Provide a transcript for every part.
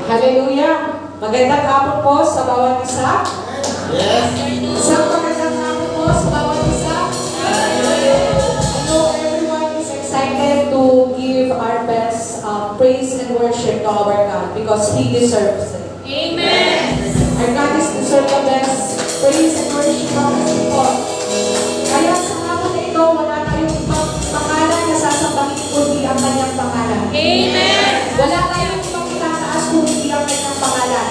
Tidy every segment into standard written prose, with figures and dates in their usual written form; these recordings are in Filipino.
Hallelujah! Magandang hapon po sa bawat isa. Yes. Isang magandang hapon po sa bawat isa. I know everyone is excited to give our best praise and worship to our God because He deserves it. Amen. Our God is deserve the best praise and worship of His people. Kaya sa hapon na ito, wala tayong ibang pangalan na sasambahin kundi ang kanyang pangalan. Amen. Wala tayong ibang itataas kundi ang kanyang pangalan.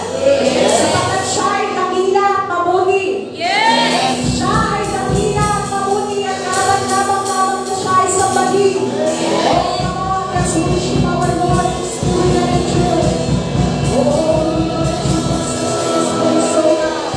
Sapagkat siya ay dakila at mabuti. Yes. Siya ay dakila at mabuti at lamang na siya ay sambahin. Oh, come on, let's worship our Lord in spirit and in truth. Oh, Lord Jesus, let's praise so God.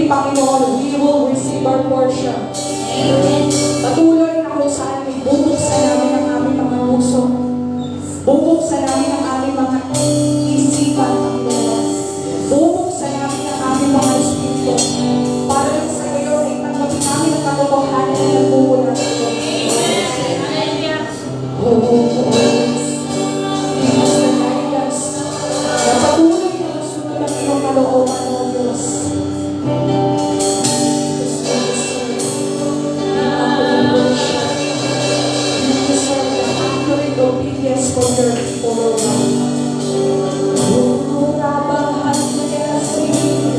Panginoon, we will receive our portion. Patuloy na kung saan ay bubuksan namin ang aming mga puso. Bubuksan namin ang aming mga isipan, Panginoon. Bubuksan namin ang aming mga espiritu. Para lang sa iyo ay tanggapin namin ang katotohanan na nagmumula sa iyo. Patuloy na masunod ang iyong kalooban, O Diyos. Obedience from your people, O God. Oh, Rabba, Hallelujah,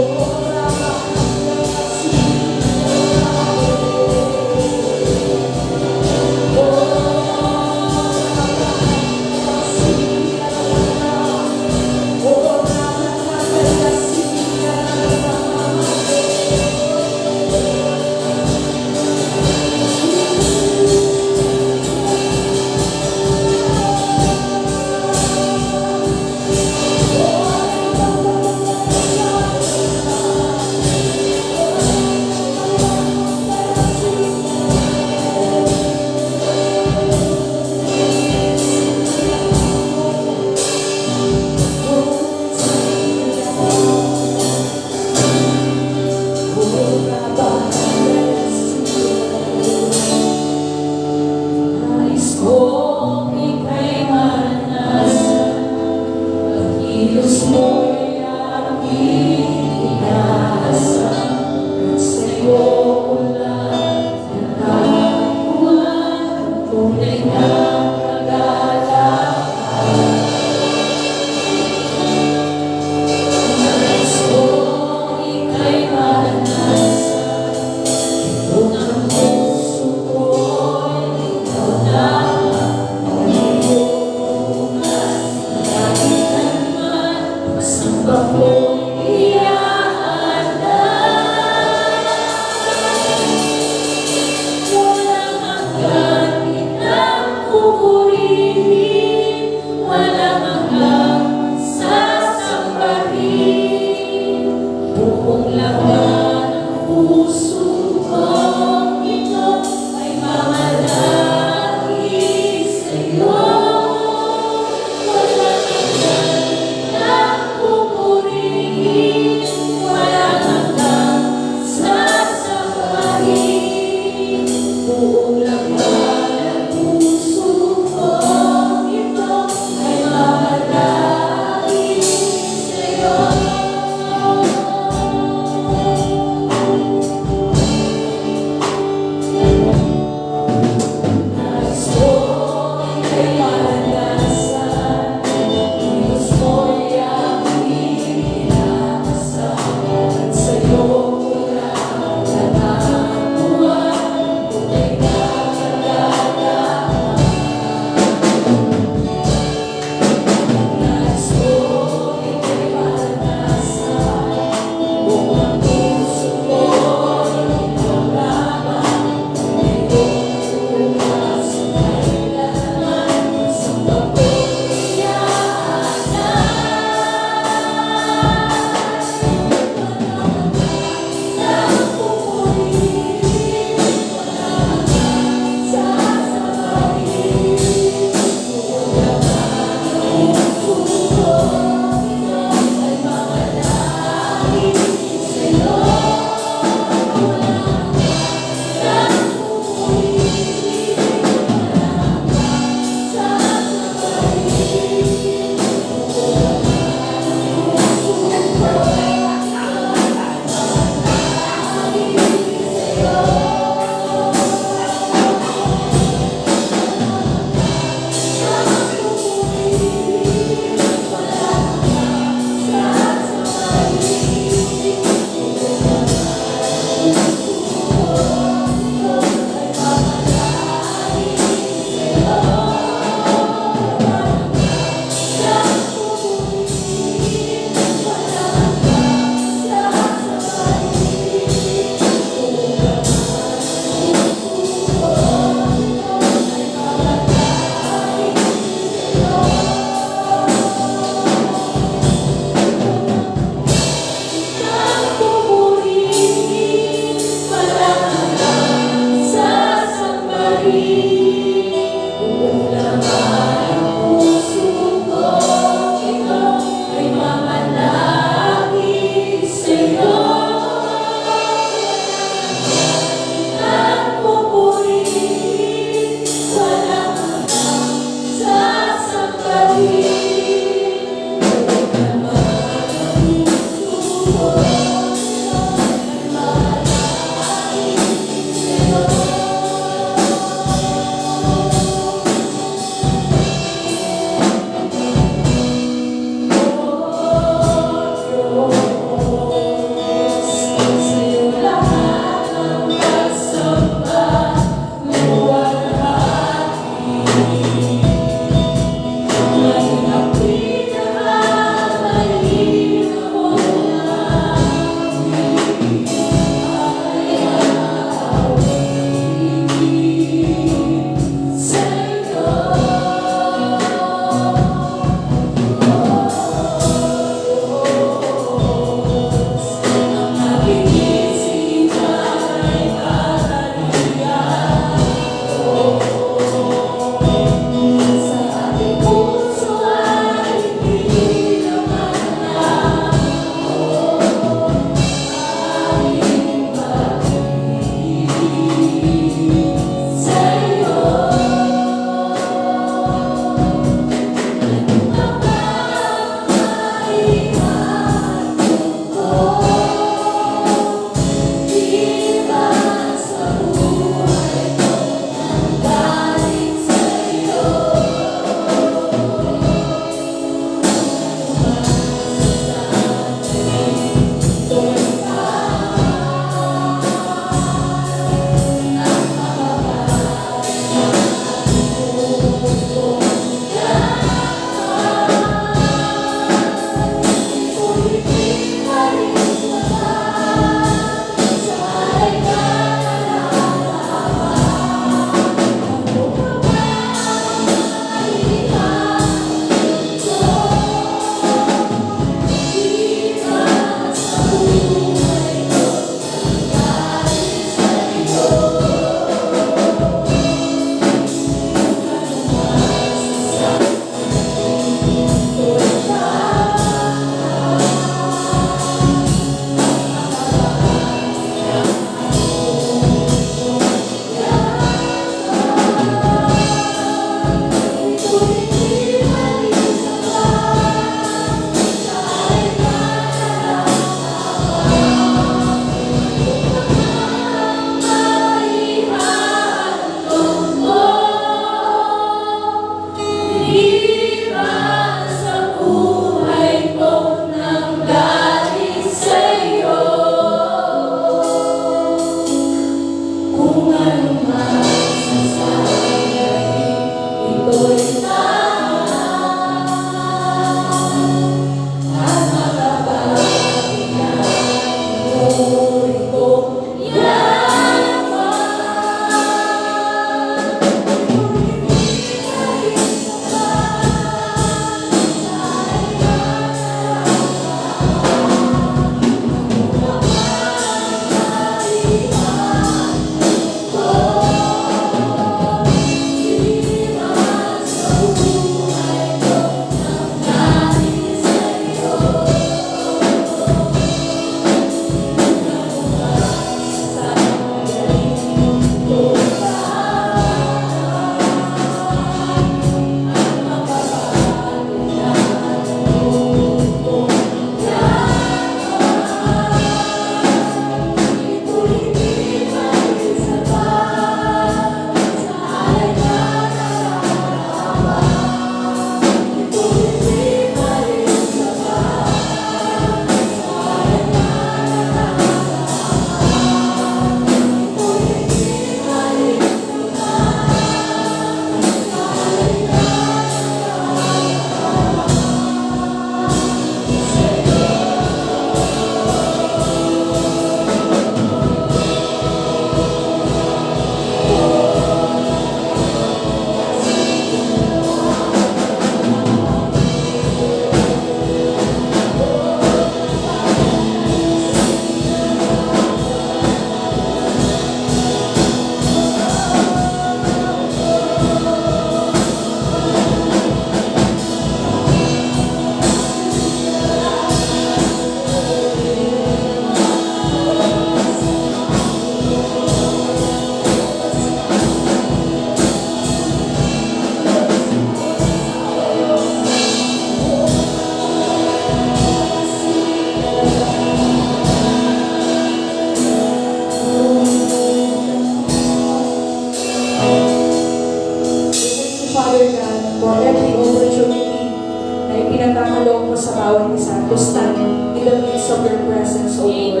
kaloob mo sa bawat isa to stand in the midst of your presence, O Lord.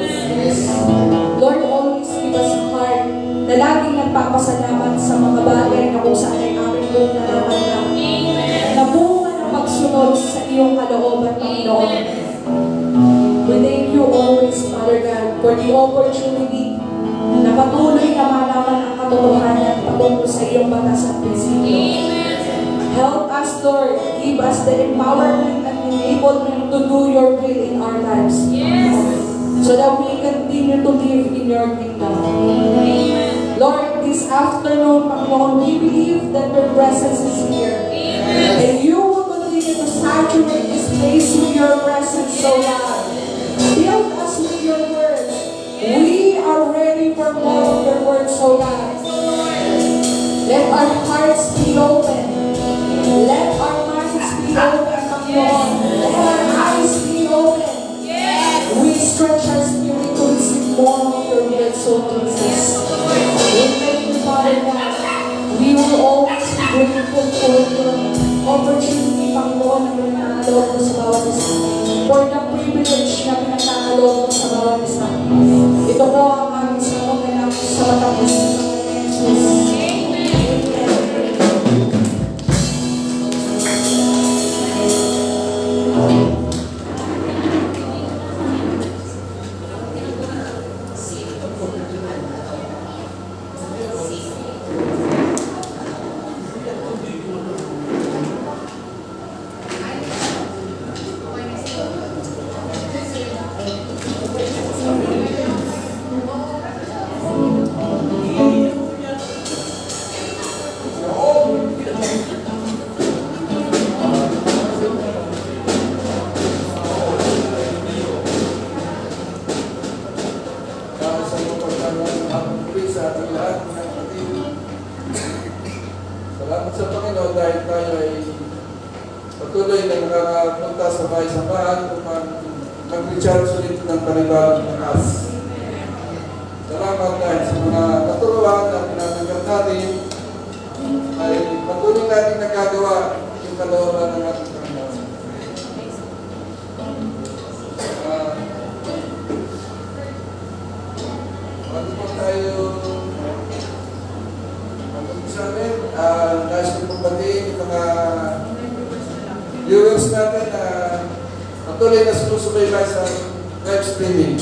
Lord, always give us a heart na laging nagpapasalamat sa mga bagay na kung saan ay aming buong nararamdaman. Na bunga ng pagsunod sa iyong kalooban, Panginoon. We thank you always, Father God, for the opportunity na patuloy na malaman ang katotohanan patungkol sa iyong batas at prinsipyo. Help us, Lord. Give us the empowerment and enablement to do your will in our lives. So that we continue to live in your kingdom. Lord, this afternoon, Panginoon, we believe that your presence is here. And you will continue to saturate this place with your presence, so God. Build us with your words. We are ready for more of your words, so God. Let our hearts be open. Let our minds be open, Panginoon. Let our eyes be open. We stretch our spirit to receive more of your words, so Jesus. We thank you, Father God. We will always be grateful for your opportunity, Panginoon, na pinagkakaloob mo sa bawat isa. For the privilege na pinagkakaloob mo sa bawat isa. Ito po ang aming sa pagkanap sa matapos ng Jesus. Salamat sa Panginoon dahil tayo ay patuloy na nakakapunta sa bahay-sambahan upang mag-recharge ulit ng panibagong lakas. Salamat dahil sa mga katuruan na pinatanggap natin ay patuloy natin nagagawa yung kalooban ng ating Panginoon. Bago po tayo sa amin, nais ko pong batiin mga viewers natin na patuloy na sumusubaybay sa live streaming.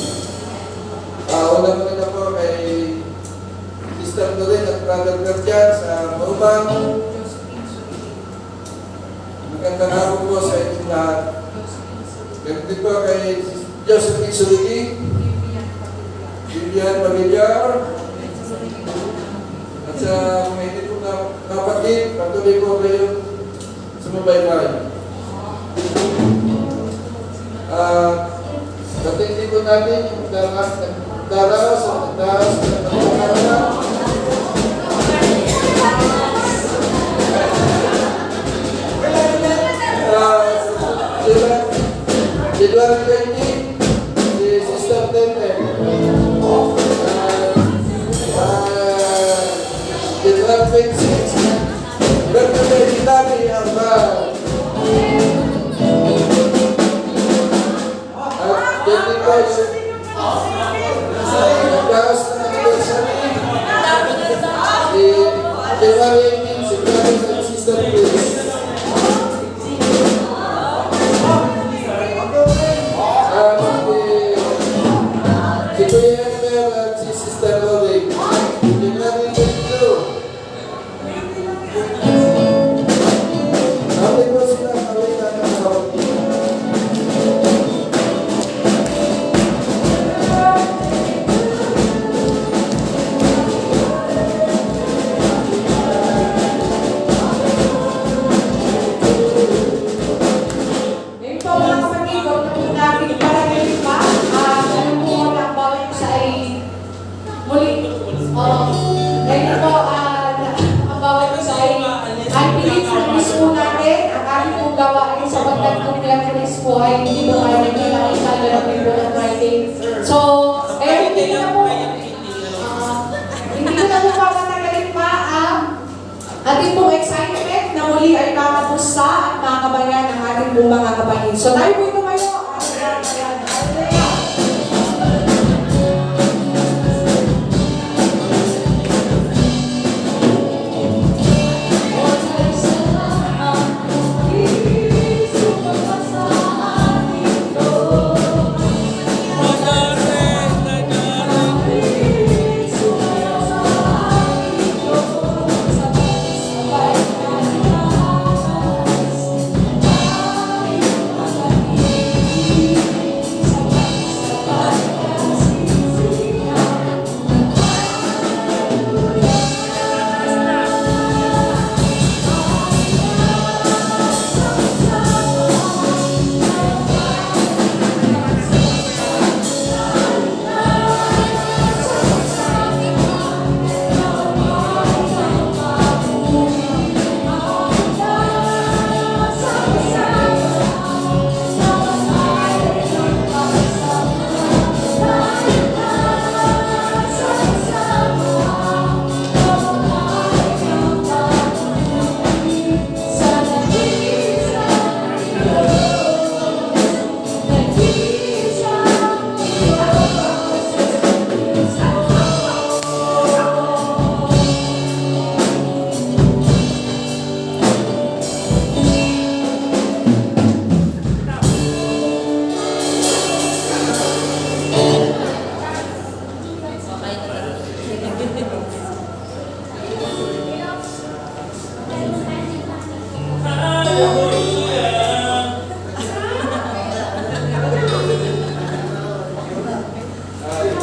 Una-una po kay Sister Doreen at Brother Berjan sa Maubang. Magandang hapon po sa inyong lahat. Ganito po kay Josephine Suligi, Vivian Pamillar, at sa mga hindi po kapatid, patuloy po kayo sumubaybay. Patindi po natin yung daraos at nagdaos na nagdaos. January 20, si Sister Tente. January 26, Berkata Itami ang at Jenny Boys, nagdaos na anniversary. Si January 18, si Brother and Sister Chris. Si Kuya Emel at si Sister Lori. January 22. Happy po sila kawitan ng bawat ito. Ngayon po mga kapatid, huwag na po natin palagay pa. Alam po na bawat isa ay muli. Ngayon po, ang bawat isa ay pilit na miss po natin. Ang aming pong gawain sa pagkatong reference po ay hindi po kayo nagkita ng Bible at writing. So, hindi ko na po papatagalin pa ang ating pong excitement na muli muli ay makapusta at makabayan ng ating buong mga kapatid. So tayo po tumayo.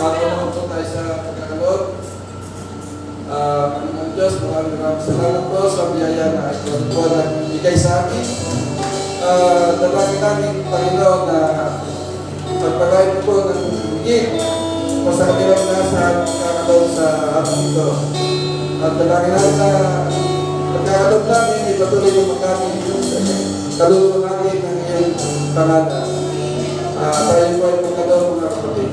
Matuloy po tayo sa pagkakalot. Ang Diyos, maraming salamat po sa biyaya na ito po na bigay sa akin. Dalangin namin, Panginoon, na pagpagayin po ng higit pa sa kanilang nasa pagkakalot sa hapon ito. At dalangin namin na pagkakalot namin, ipatuloy yung namin kaluluwa namin ng iyong pangalan. Tayo po ay pagkakalot mga kapatid.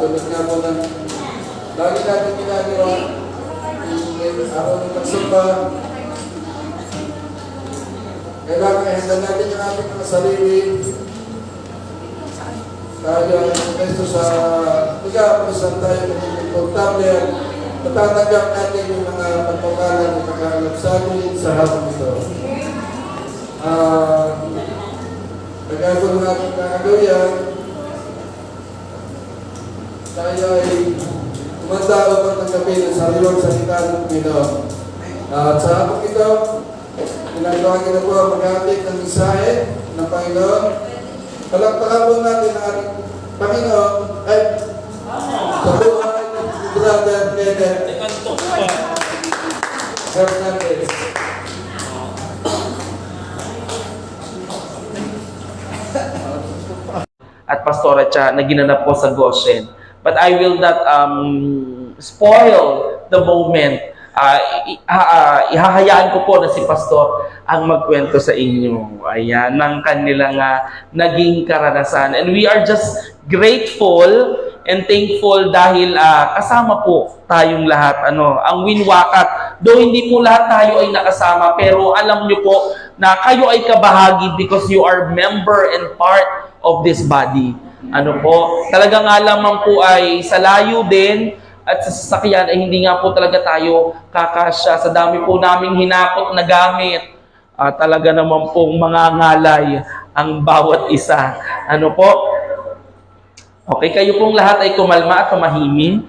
Tulad nga po ng lagi natin ginagawa araw ng pagsamba. Kailangan i-handle natin yung ating mga sarili. Tayo ay pumesto sa lugar kung saan tayo komportable at matatanggap natin yung mga pagpapala na pagkakalap sa atin sa hapon ito. Kaya po ng ating kakagawin, tayo ay kumanda upang tanggapin ang sariwang salita ng Panginoon. At sa hapon ito, pinagawagin na po ang mag-atik ng mensahe ng Panginoon. Palakpakan po natin ang ating Panginoon ay sa buhay ng Brother Kenneth Hernandez. At Pastora Cha na ginanap po sa Goshen. But I will not spoil the moment. Ihahayaan ko po na si Pastor ang magkwento sa inyo. Ayan, ng kanilang naging karanasan. And we are just grateful and thankful dahil kasama po tayong lahat. Ang Winwakat. Though hindi po lahat tayo ay nakasama, pero alam nyo po na kayo ay kabahagi because you are member and part of this body. Talaga nga lamang po ay sa layo din at sa sasakyan ay hindi nga po talaga tayo kakasya. Sa dami po naming hinakot na gamit, talaga naman pong mga ngalay ang bawat isa. Ano po? Okay, kayo pong lahat ay kumalma at tumahimik.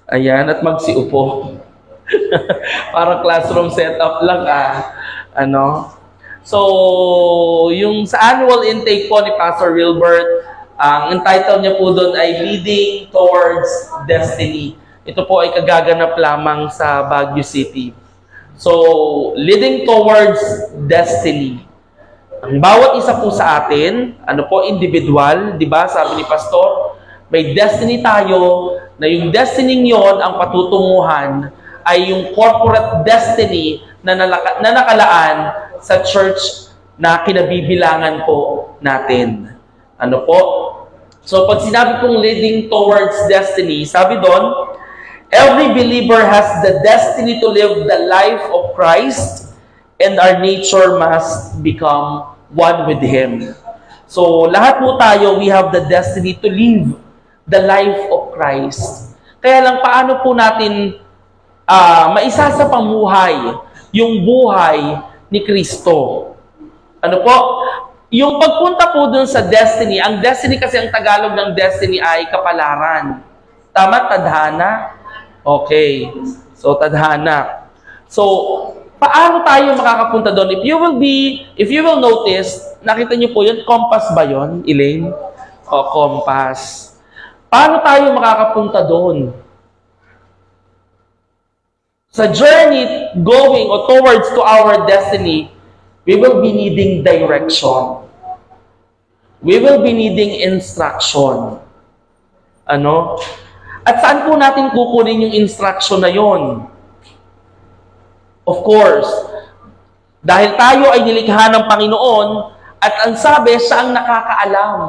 Ayan, at magsiupo. Para classroom setup lang Ano? So, yung sa annual intake po ni Pastor Wilbert, ang entitled niya po doon ay Leading Towards Destiny. Ito po ay kagaganap lamang sa Baguio City. So, Leading Towards Destiny. Ang bawat isa po sa atin, ano po, individual, di ba? Sabi ni Pastor, may destiny tayo, na yung destiny yon ang patutunguhan ay yung corporate destiny na nakalaan sa church na kinabibilangan po natin. Ano po? So, pag sinabi kong leading towards destiny, sabi doon, every believer has the destiny to live the life of Christ and our nature must become one with Him. So, lahat po tayo, we have the destiny to live the life of Christ. Kaya lang, paano po natin maisa sa pamuhay yung buhay ni Kristo? Ano po? Yung pagpunta po dun sa destiny, ang destiny kasi ang Tagalog ng destiny ay kapalaran. Tama? Tadhana? Okay. So, tadhana. So, paano tayo makakapunta doon? If you will notice, nakita niyo po yun, compass ba yun, Elaine? O, compass. Paano tayo makakapunta doon? Sa journey going or towards to our destiny, we will be needing direction. We will be needing instruction. Ano? At saan po natin kukunin yung instruction na yon? Of course, dahil tayo ay nilikha ng Panginoon at ang sabi, siya ang nakakaalam.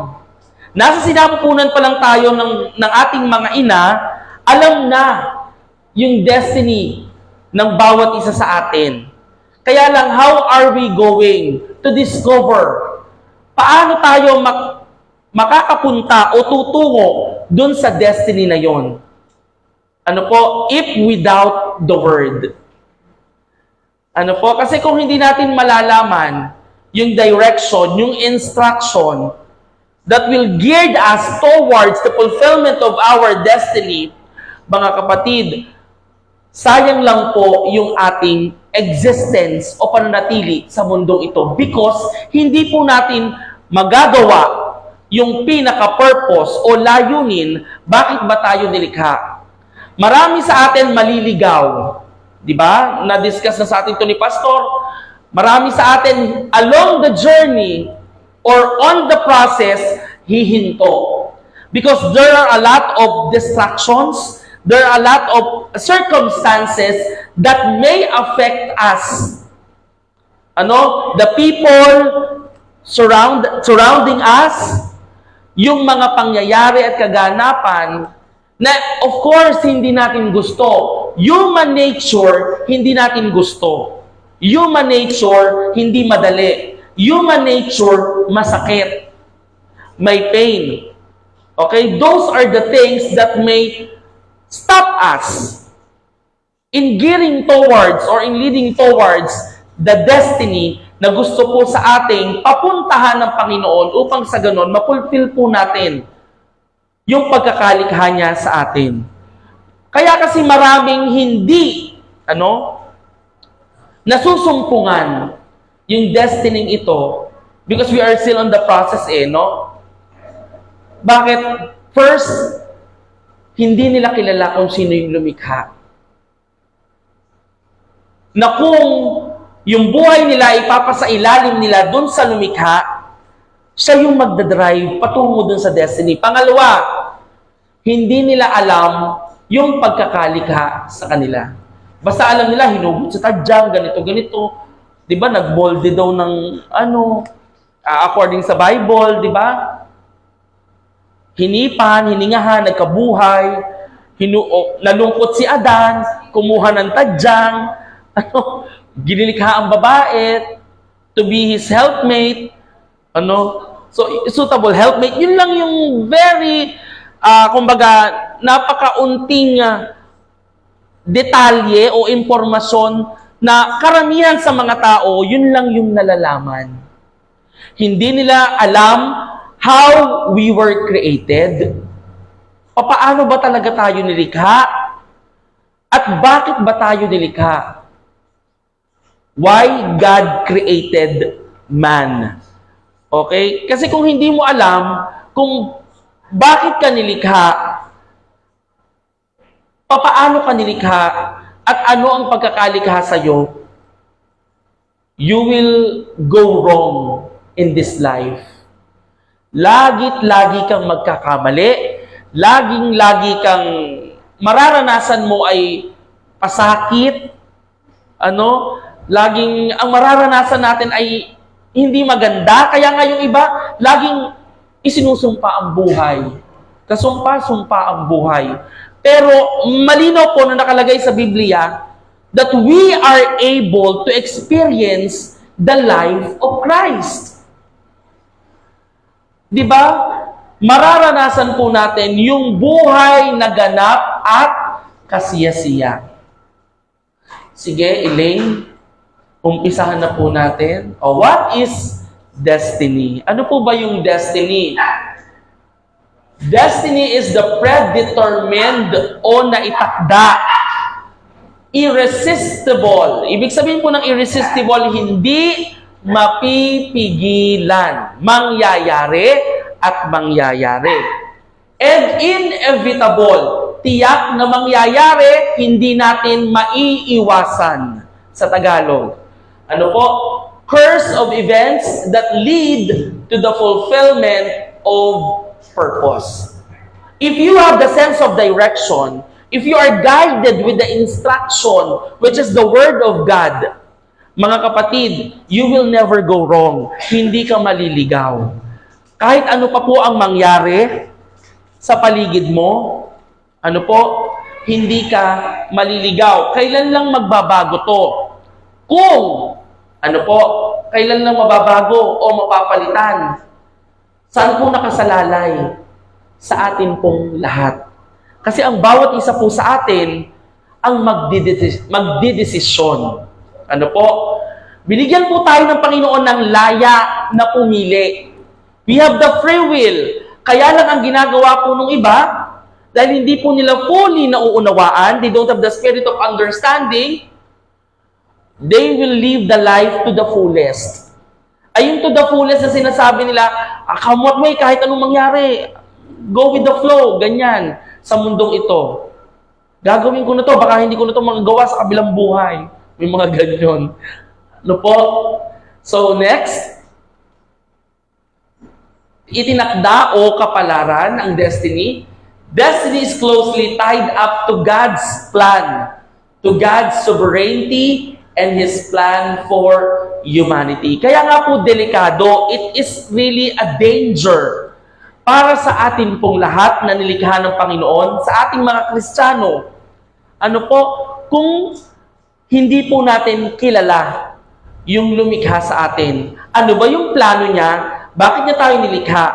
Nasa sinapupunan pa lang tayo ng ating mga ina, alam na yung destiny ng bawat isa sa atin. Kaya lang, how are we going to discover? Paano tayo makakapunta o tutungo dun sa destiny na yon? Ano po? If without the Word. Ano po? Kasi kung hindi natin malalaman yung direction, yung instruction that will gear us towards the fulfillment of our destiny, mga kapatid, sayang lang po yung ating existence o pananatili sa mundong ito because hindi po natin magagawa yung pinaka-purpose o layunin bakit ba tayo nilikha. Marami sa atin maliligaw. Di ba? Na-discuss na sa atin ito ni Pastor. Marami sa atin along the journey or on the process, hihinto. Because there are a lot of distractions, there are a lot of circumstances that may affect us. Ano? The people surrounding us, yung mga pangyayari at kaganapan na of course hindi natin gusto. Human nature, hindi natin gusto. Human nature, hindi madali. Human nature, masakit. May pain. Okay? Those are the things that may stop us in gearing towards or in leading towards the destiny na gusto po sa ating papuntahan ng Panginoon upang sa ganon, mapulfill po natin yung pagkakalikha niya sa atin. Kaya kasi maraming hindi, nasusumpungan yung destiny ito because we are still on the process Bakit? First, hindi nila kilala kung sino yung lumikha. Na kung yung buhay nila ipapasailalim nila dun sa lumikha, siya yung magdadrive patungo dun sa destiny. Pangalawa, hindi nila alam yung pagkakalikha sa kanila. Basta alam nila, hinugot sa tadyang, ganito. Di ba? Nagbolde daw ng according sa Bible, di ba? Hinipan, hiningahan, nagkabuhay, nalungkot si Adan, kumuha ng tadyang, ginilikha ang babae, to be his helpmate, so suitable helpmate. Yun lang yung very, napakaunting detalye o impormasyon na karamihan sa mga tao, yun lang yung nalalaman. Hindi nila alam how we were created. Paano ba talaga tayo nilikha? At bakit ba tayo nilikha? Why God created man? Okay? Kasi kung hindi mo alam kung bakit ka nilikha, paano ka nilikha, at ano ang pagkakalikha sa'yo, you will go wrong in this life. Lagi kang magkakamali, lagi kang mararanasan mo ay pasakit, ang mararanasan natin ay hindi maganda, kaya nga yung iba, laging isinusumpa ang buhay. Kasumpa-sumpa ang buhay. Pero malinaw po na nakalagay sa Biblia that we are able to experience the life of Christ. Di ba? Mararanasan po natin yung buhay na ganap at kasiyasiya. Sige, Elaine, umpisahan na po natin. What is destiny? Ano po ba yung destiny? Destiny is the predetermined o naitakda. Irresistible. Ibig sabihin po ng irresistible, hindi mapipigilan. Mangyayari at mangyayari. And inevitable. Tiyak na mangyayari, hindi natin maiiwasan. Sa Tagalog. Ano po? Course of events that lead to the fulfillment of purpose. If you have the sense of direction, if you are guided with the instruction, which is the Word of God, mga kapatid, you will never go wrong. Hindi ka maliligaw. Kahit ano pa po ang mangyari sa paligid mo, hindi ka maliligaw. Kailan lang magbabago to? Kung, kailan lang mababago o mapapalitan? Saan po nakasalalay? Sa atin pong lahat. Kasi ang bawat isa po sa atin ang magdidesisyon. Binigyan po tayo ng Panginoon ng laya na pumili. We have the free will. Kaya lang ang ginagawa po nung iba, dahil hindi po nila fully nauunawaan, they don't have the spirit of understanding, they will live the life to the fullest. Ayun to the fullest na sinasabi nila, kamot mo kahit anong mangyari. Go with the flow. Ganyan. Sa mundong ito. Gagawin ko na to. Baka hindi ko na to magagawa sa kabilang buhay. May mga ganyan. So, next. Itinakda o kapalaran ang destiny. Destiny is closely tied up to God's plan. To God's sovereignty and His plan for humanity. Kaya nga po delikado, it is really a danger para sa atin pong lahat na nilikha ng Panginoon, sa ating mga Kristiyano. Kung hindi po natin kilala yung lumikha sa atin. Ano ba yung plano niya? Bakit niya tayo nilikha?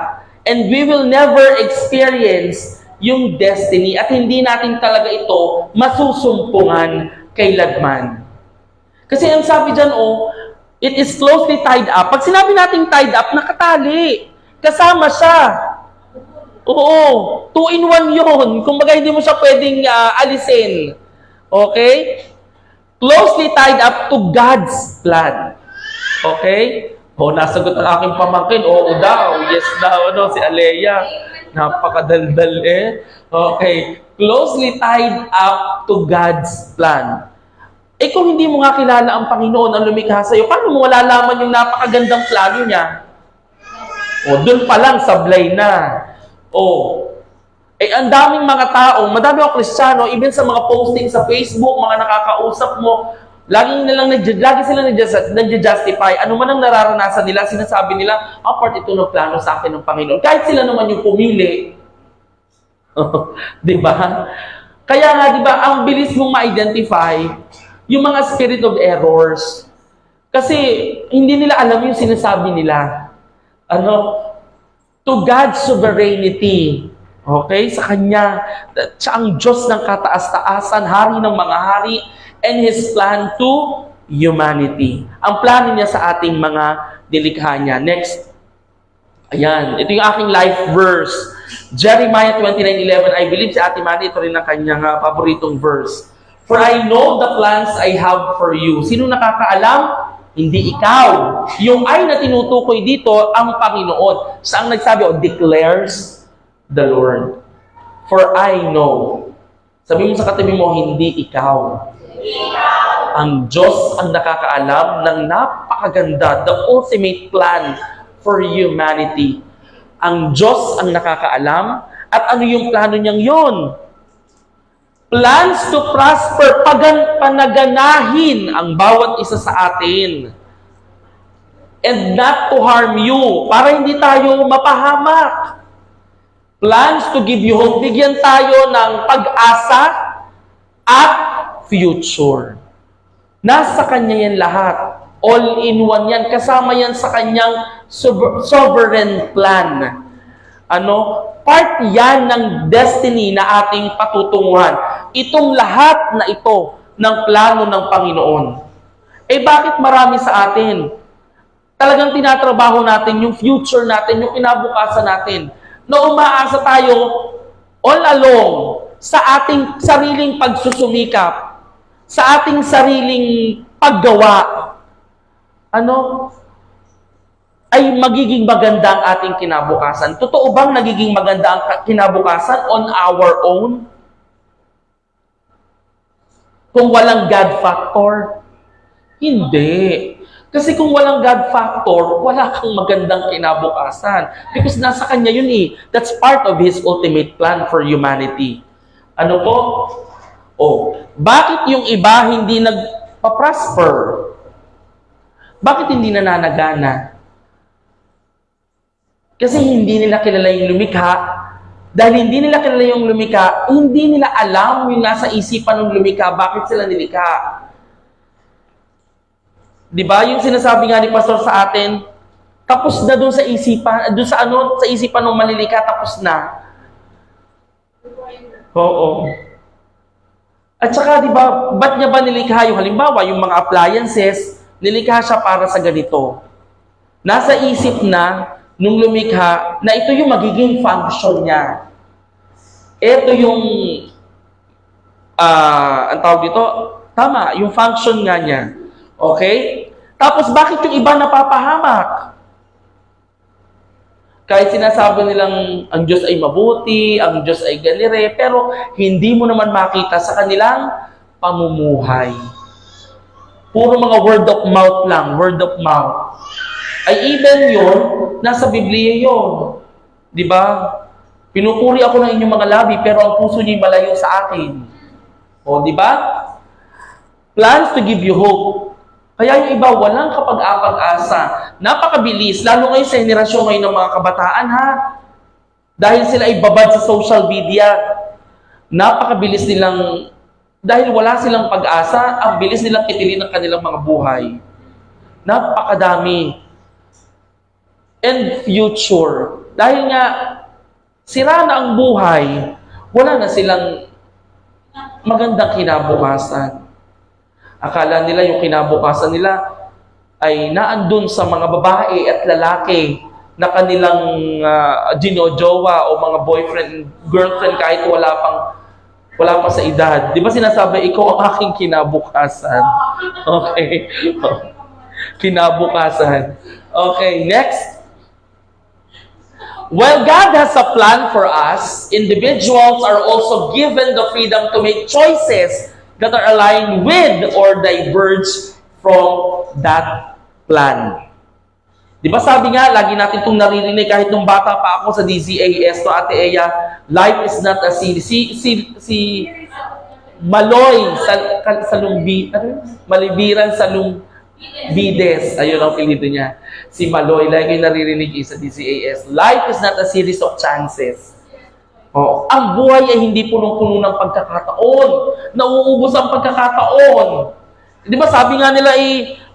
And we will never experience yung destiny at hindi natin talaga ito masusumpungan kailanman. Kasi ang sabi dyan, it is closely tied up. Pag sinabi nating tied up, nakatali. Kasama siya. Oo. 2-in-1 yun. Kung baga hindi mo siya pwedeng alisin. Okay? Closely tied up to God's plan. Okay? Nasagot ang aking pamangkin. Oo daw. Yes daw. Si Alea. Napakadaldal Okay. Closely tied up to God's plan. Kung hindi mo nga kilala ang Panginoon ang lumikha sa'yo, paano mo malalaman yung napakagandang plano niya? Doon pa lang, sablay na. Ang daming mga tao, madami ako Kristiyano, even sa mga posting sa Facebook, mga nakakausap mo, lagi silang nag-justify. Ano man ang nararanasan nila, sinasabi nila, part ito ng plano sa akin ng Panginoon. Kahit sila naman yung pumili. Diba? Kaya nga, diba, ang bilis mong ma-identify yung mga spirit of errors. Kasi hindi nila alam yung sinasabi nila. To God's sovereignty. Okay? Sa Kanya. Siya ang Diyos ng kataas-taasan, hari ng mga hari, and His plan to humanity. Ang plano niya sa ating mga nilikha niya. Next. Ayan, ito yung aking life verse. Jeremiah 29:11. I believe si Ate Manny, ito rin ang kanyang paboritong verse. For I know the plans I have for you. Sino nakakaalam? Hindi ikaw. Yung I na tinutukoy dito, ang Panginoon. Siya ang nagsabi, declares the Lord. For I know. Sabi mo sa katabi mo, hindi ikaw. Ang Diyos ang nakakaalam ng napakaganda, the ultimate plan for humanity. Ang Diyos ang nakakaalam. At ano yung plano niyang yon? Plans to prosper, panaganahin ang bawat isa sa atin. And not to harm you, para hindi tayo mapahamak. Plans to give you hope, bigyan tayo ng pag-asa at future. Nasa Kanya yan lahat. All in one yan. Kasama yan sa Kanyang sovereign plan. Part yan ng destiny na ating patutunguhan. Itong lahat na ito ng plano ng Panginoon. Bakit marami sa atin? Talagang tinatrabaho natin yung future natin, yung kinabukasan natin. Na umaasa tayo all along sa ating sariling pagsusumikap, sa ating sariling paggawa. Ay magiging maganda ang ating kinabukasan. Totoo bang nagiging maganda ang kinabukasan on our own? Kung walang God factor? Hindi. Kasi kung walang God factor, wala kang magandang kinabukasan. Because nasa Kanya yun eh. That's part of His ultimate plan for humanity. Ano po? Bakit yung iba hindi nagpa-prosper? Bakit hindi nananagana? Kasi hindi nila kilala yung lumikha. Dahil hindi nila kilala yung lumikha, hindi nila alam yung nasa isipan ng lumikha, bakit sila nilikha. Diba? Yung sinasabi nga ni Pastor sa atin, tapos na doon sa isipan, sa isipan ng malilikha, tapos na. Oo. At saka, diba, ba't niya ba nilikha yung halimbawa, yung mga appliances, nilikha siya para sa ganito. Nasa isip na, nung lumikha, na ito yung magiging function niya. Ito yung, ang tawag dito, tama, yung function nga niya. Okay? Tapos bakit yung iba napapahamak? Kahit sinasabi nilang ang Diyos ay mabuti, ang Diyos ay ganire, pero hindi mo naman makita sa kanilang pamumuhay. Puro mga word of mouth lang, word of mouth. Ay even yun, nasa Biblia yun. Diba? Pinupuri ako ng inyong mga labi, pero ang puso niyo'y malayo sa akin. Diba? Plans to give you hope. Kaya yung iba, walang kapag-apag-asa. Napakabilis, lalo ngayon sa henerasyon ngayon ng mga kabataan, ha? Dahil sila ay babad sa social media. Napakabilis nilang, dahil wala silang pag-asa, ang bilis nilang kitilin ng kanilang mga buhay. Napakadami. And future. Dahil nga, sira na ang buhay, wala na silang magandang kinabukasan. Akala nila yung kinabukasan nila ay naandun sa mga babae at lalaki na kanilang ginojowa o mga boyfriend, girlfriend kahit wala pa sa edad. Di ba sinasabi, ikaw ang aking kinabukasan? Okay. Kinabukasan. Okay, next. While God has a plan for us, individuals are also given the freedom to make choices that are aligned with or diverge from that plan. Di ba sabi nga, lagi natin itong naririnig kahit nung bata pa ako sa DZAS, to Ate Eya, life is not a series. Si Maloy sa Malibiran sa Lumbides, ayun ang apelyido niya. Si Maloy, lagi naririnig sa DZAS, life is not a series of chances. Ang buhay ay hindi punong-puno ng pagkakataon. Nauubos ang pagkakataon. Di ba sabi nga nila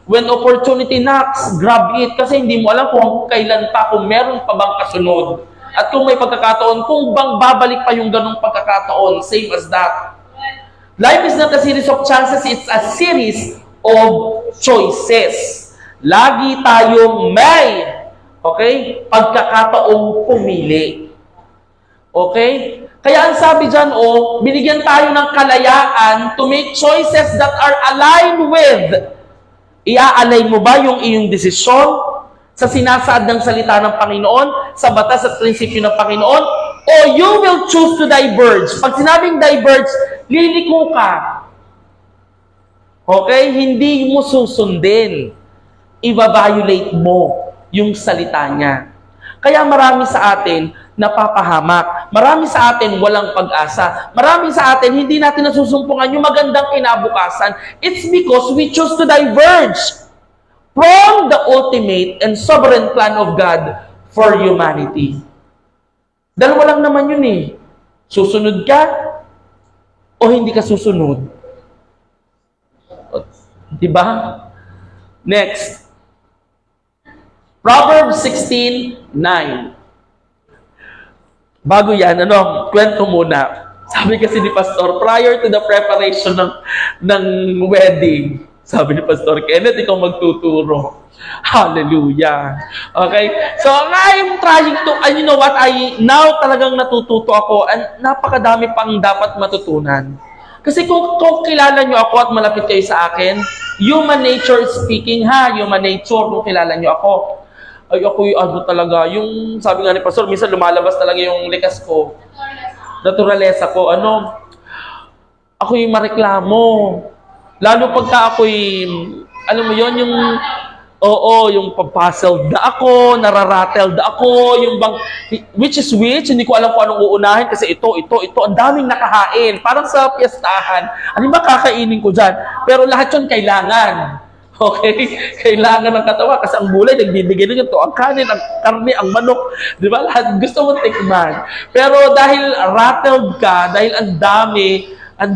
when opportunity knocks, grab it. Kasi hindi mo alam kung kailan pa, kung meron pa bang kasunod. At kung may pagkakataon, kung bang babalik pa yung ganong pagkakataon. Same as that. Life is not a series of chances, it's a series of choices. Lagi tayong may Okay? Pagkakataong pumili. Okay? Kaya ang sabi dyan, binigyan tayo ng kalayaan to make choices that are aligned with. Ia-align mo ba yung iyong desisyon sa sinasaad ng salita ng Panginoon, sa batas at prinsipyo ng Panginoon? O you will choose to diverge. Pag sinabing diverge, liliko ka. Okay? Hindi mo susundin. I-violate mo yung salita niya. Kaya marami sa atin napapahamak. Marami sa atin walang pag-asa. Marami sa atin hindi natin nasusumpungan yung magandang kinabukasan. It's because we choose to diverge from the ultimate and sovereign plan of God for humanity. Dalawa lang naman yun eh. Susunod ka o hindi ka susunod. Diba? Next. Proverbs 16:9. Bago yan, kwento muna. Sabi kasi ni Pastor, prior to the preparation ng wedding, sabi ni Pastor Kenneth, ikaw magtuturo. Hallelujah. Okay? So, I'm trying to, and you know what, now talagang natututo ako, and napakadami pang dapat matutunan. Kasi kung kilala nyo ako at malapit kayo sa akin, human nature speaking human nature, kung kilala nyo ako, ay ako yung talaga, yung sabi nga ni Pastor, minsan lumalabas talaga yung likas ko. Naturalesa ko. Ako yung mareklamo. Lalo pagka ako'y, alam mo yon yung, yung papuzzled na ako, nararattled ako, yung bang, which, hindi ko alam kung anong uunahin kasi ito, ang daming nakahain. Parang sa piyestahan. Ano ba kakainin ko dyan? Pero lahat yun kailangan. Okay? Kailangan ng katawan kasi ang gulay, nagbibigay rin ito. Ang kanin, ang karne, ang manok. Di ba? Lahat gusto mo tikman. Pero dahil rattled ka, dahil ang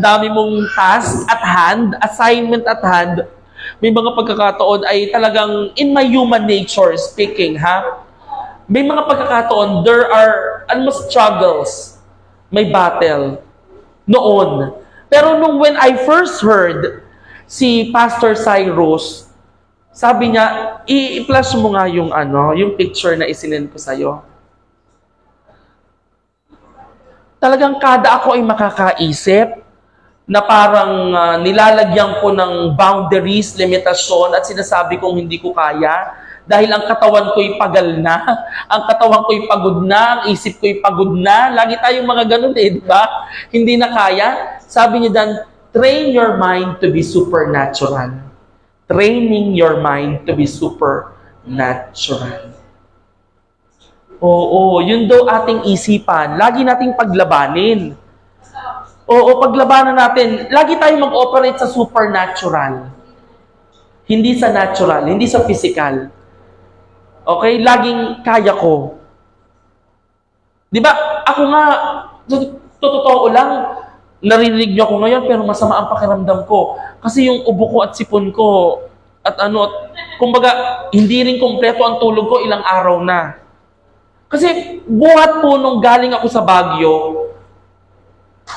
dami mong task at hand, assignment at hand, may mga pagkakataon ay talagang in my human nature speaking, may mga pagkakataon, there are almost struggles. May battle. Noon. Pero when I first heard si Pastor Cyrus, sabi niya, i-flash mo nga yung picture na isinend ko sa'yo. Talagang kada ako ay makakaisip na parang nilalagyan ko ng boundaries, limitasyon, at sinasabi kong hindi ko kaya dahil ang katawan ko'y pagal na, ang katawan ko'y pagod na, ang isip ko'y pagod na. Lagi tayong mga ganun di ba? Hindi na kaya. Sabi niya dan, train your mind to be supernatural. Training your mind to be supernatural. Oo, yun daw ating isipan. Lagi nating paglabanin. Oo, paglabanan natin. Lagi tayong mag-operate sa supernatural. Hindi sa natural, hindi sa physical. Okay? Laging kaya ko. Di ba? Ako nga, totoo lang, narinig niyo ako ngayon pero masama ang pakiramdam ko. Kasi yung ubo ko at sipon ko at kumbaga, hindi rin kompleto ang tulog ko ilang araw na. Kasi buhat po nung galing ako sa Baguio,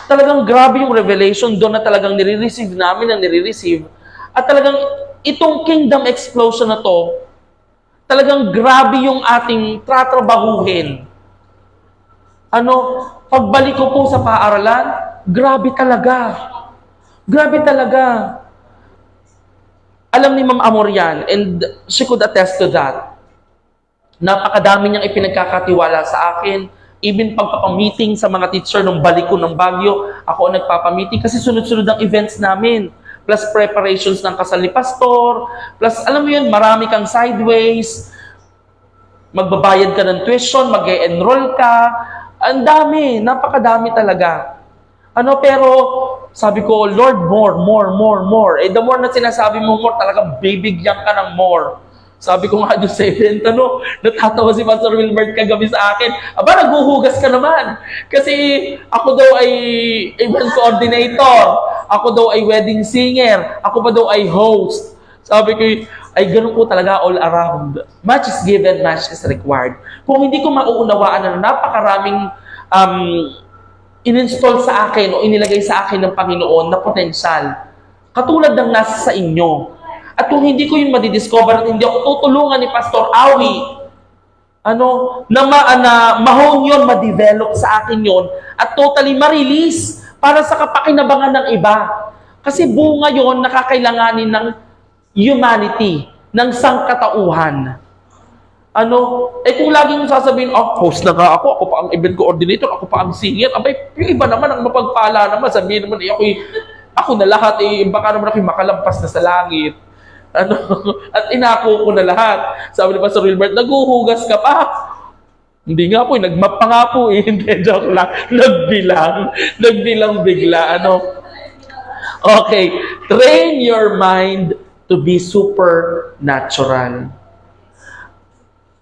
talagang grabe yung revelation doon na talagang nire-receive namin ang nire-receive. At talagang itong kingdom explosion na to, talagang grabe yung ating tatrabahuhin. Pagbalik ko po sa paaralan, grabe talaga. Grabe talaga. Alam ni Ma'am Amor yan, and she could attest to that. Napakadami niyang ipinagkakatiwala sa akin. Even pagpapamiting sa mga teacher nung balik ko ng Baguio, ako ang nagpapamiting kasi sunod-sunod ang events namin. Plus preparations ng kasal ni Pastor. Plus, alam mo yun, marami kang sideways. Magbabayad ka ng tuition, mag-e-enroll ka. Ang dami, napakadami talaga. Pero sabi ko, Lord, more. The more na sinasabi mo more, talagang bibigyan ka ng more. Sabi ko nga doon sa event, natatawa si Pastor Wilbert kagabi sa akin. Aba, naghuhugas ka naman. Kasi ako daw ay event coordinator. Ako daw ay wedding singer. Ako pa daw ay host. Sabi ko, ay ganun po talaga all around. Much is given, much is required. Kung hindi ko mauunawaan na napakaraming in-install sa akin o inilagay sa akin ng Panginoon na potensyal. Katulad ng nasa sa inyo. At kung hindi ko yung madidiscover at hindi ako tutulungan ni Pastor Awi, na mahon yun, ma-develop sa akin yun, at totally ma-release para sa kapakinabangan ng iba. Kasi bunga yun, nakakailanganin ng humanity, ng sangkatauhan. Kung laging sasabihin, host na nga ako pa ang event coordinator, ako pa ang singer, yung iba naman, ang mapagpala naman, sabihin naman, ako na lahat, baka naman ako makalampas na sa langit. At inako ko na lahat. Sabi ni Pastor Wilbert, naguhugas ka pa. Hindi nga po, nagmap pa nga po. Hindi, joke lang. Nagbilang bigla. Okay, train your mind to be supernatural.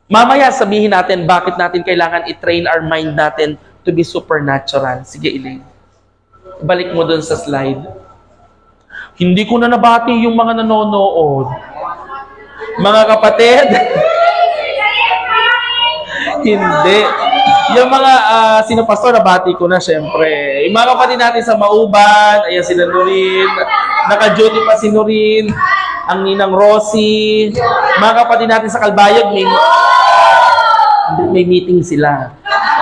Mamaya sabihin natin bakit natin kailangan i-train our mind natin to be supernatural. Sige, Elaine. Balik mo dun sa slide. Hindi ko na nabati yung mga nanonood. Mga kapatid, hindi. Yung mga sino pastor, nabati ko na syempre. Yung mga kapatid natin sa Mauban, ayan si Nurin, naka-duty pa si Nurin, ang ninang Rosie, mga kapatid natin sa Kalbayog, may meeting sila.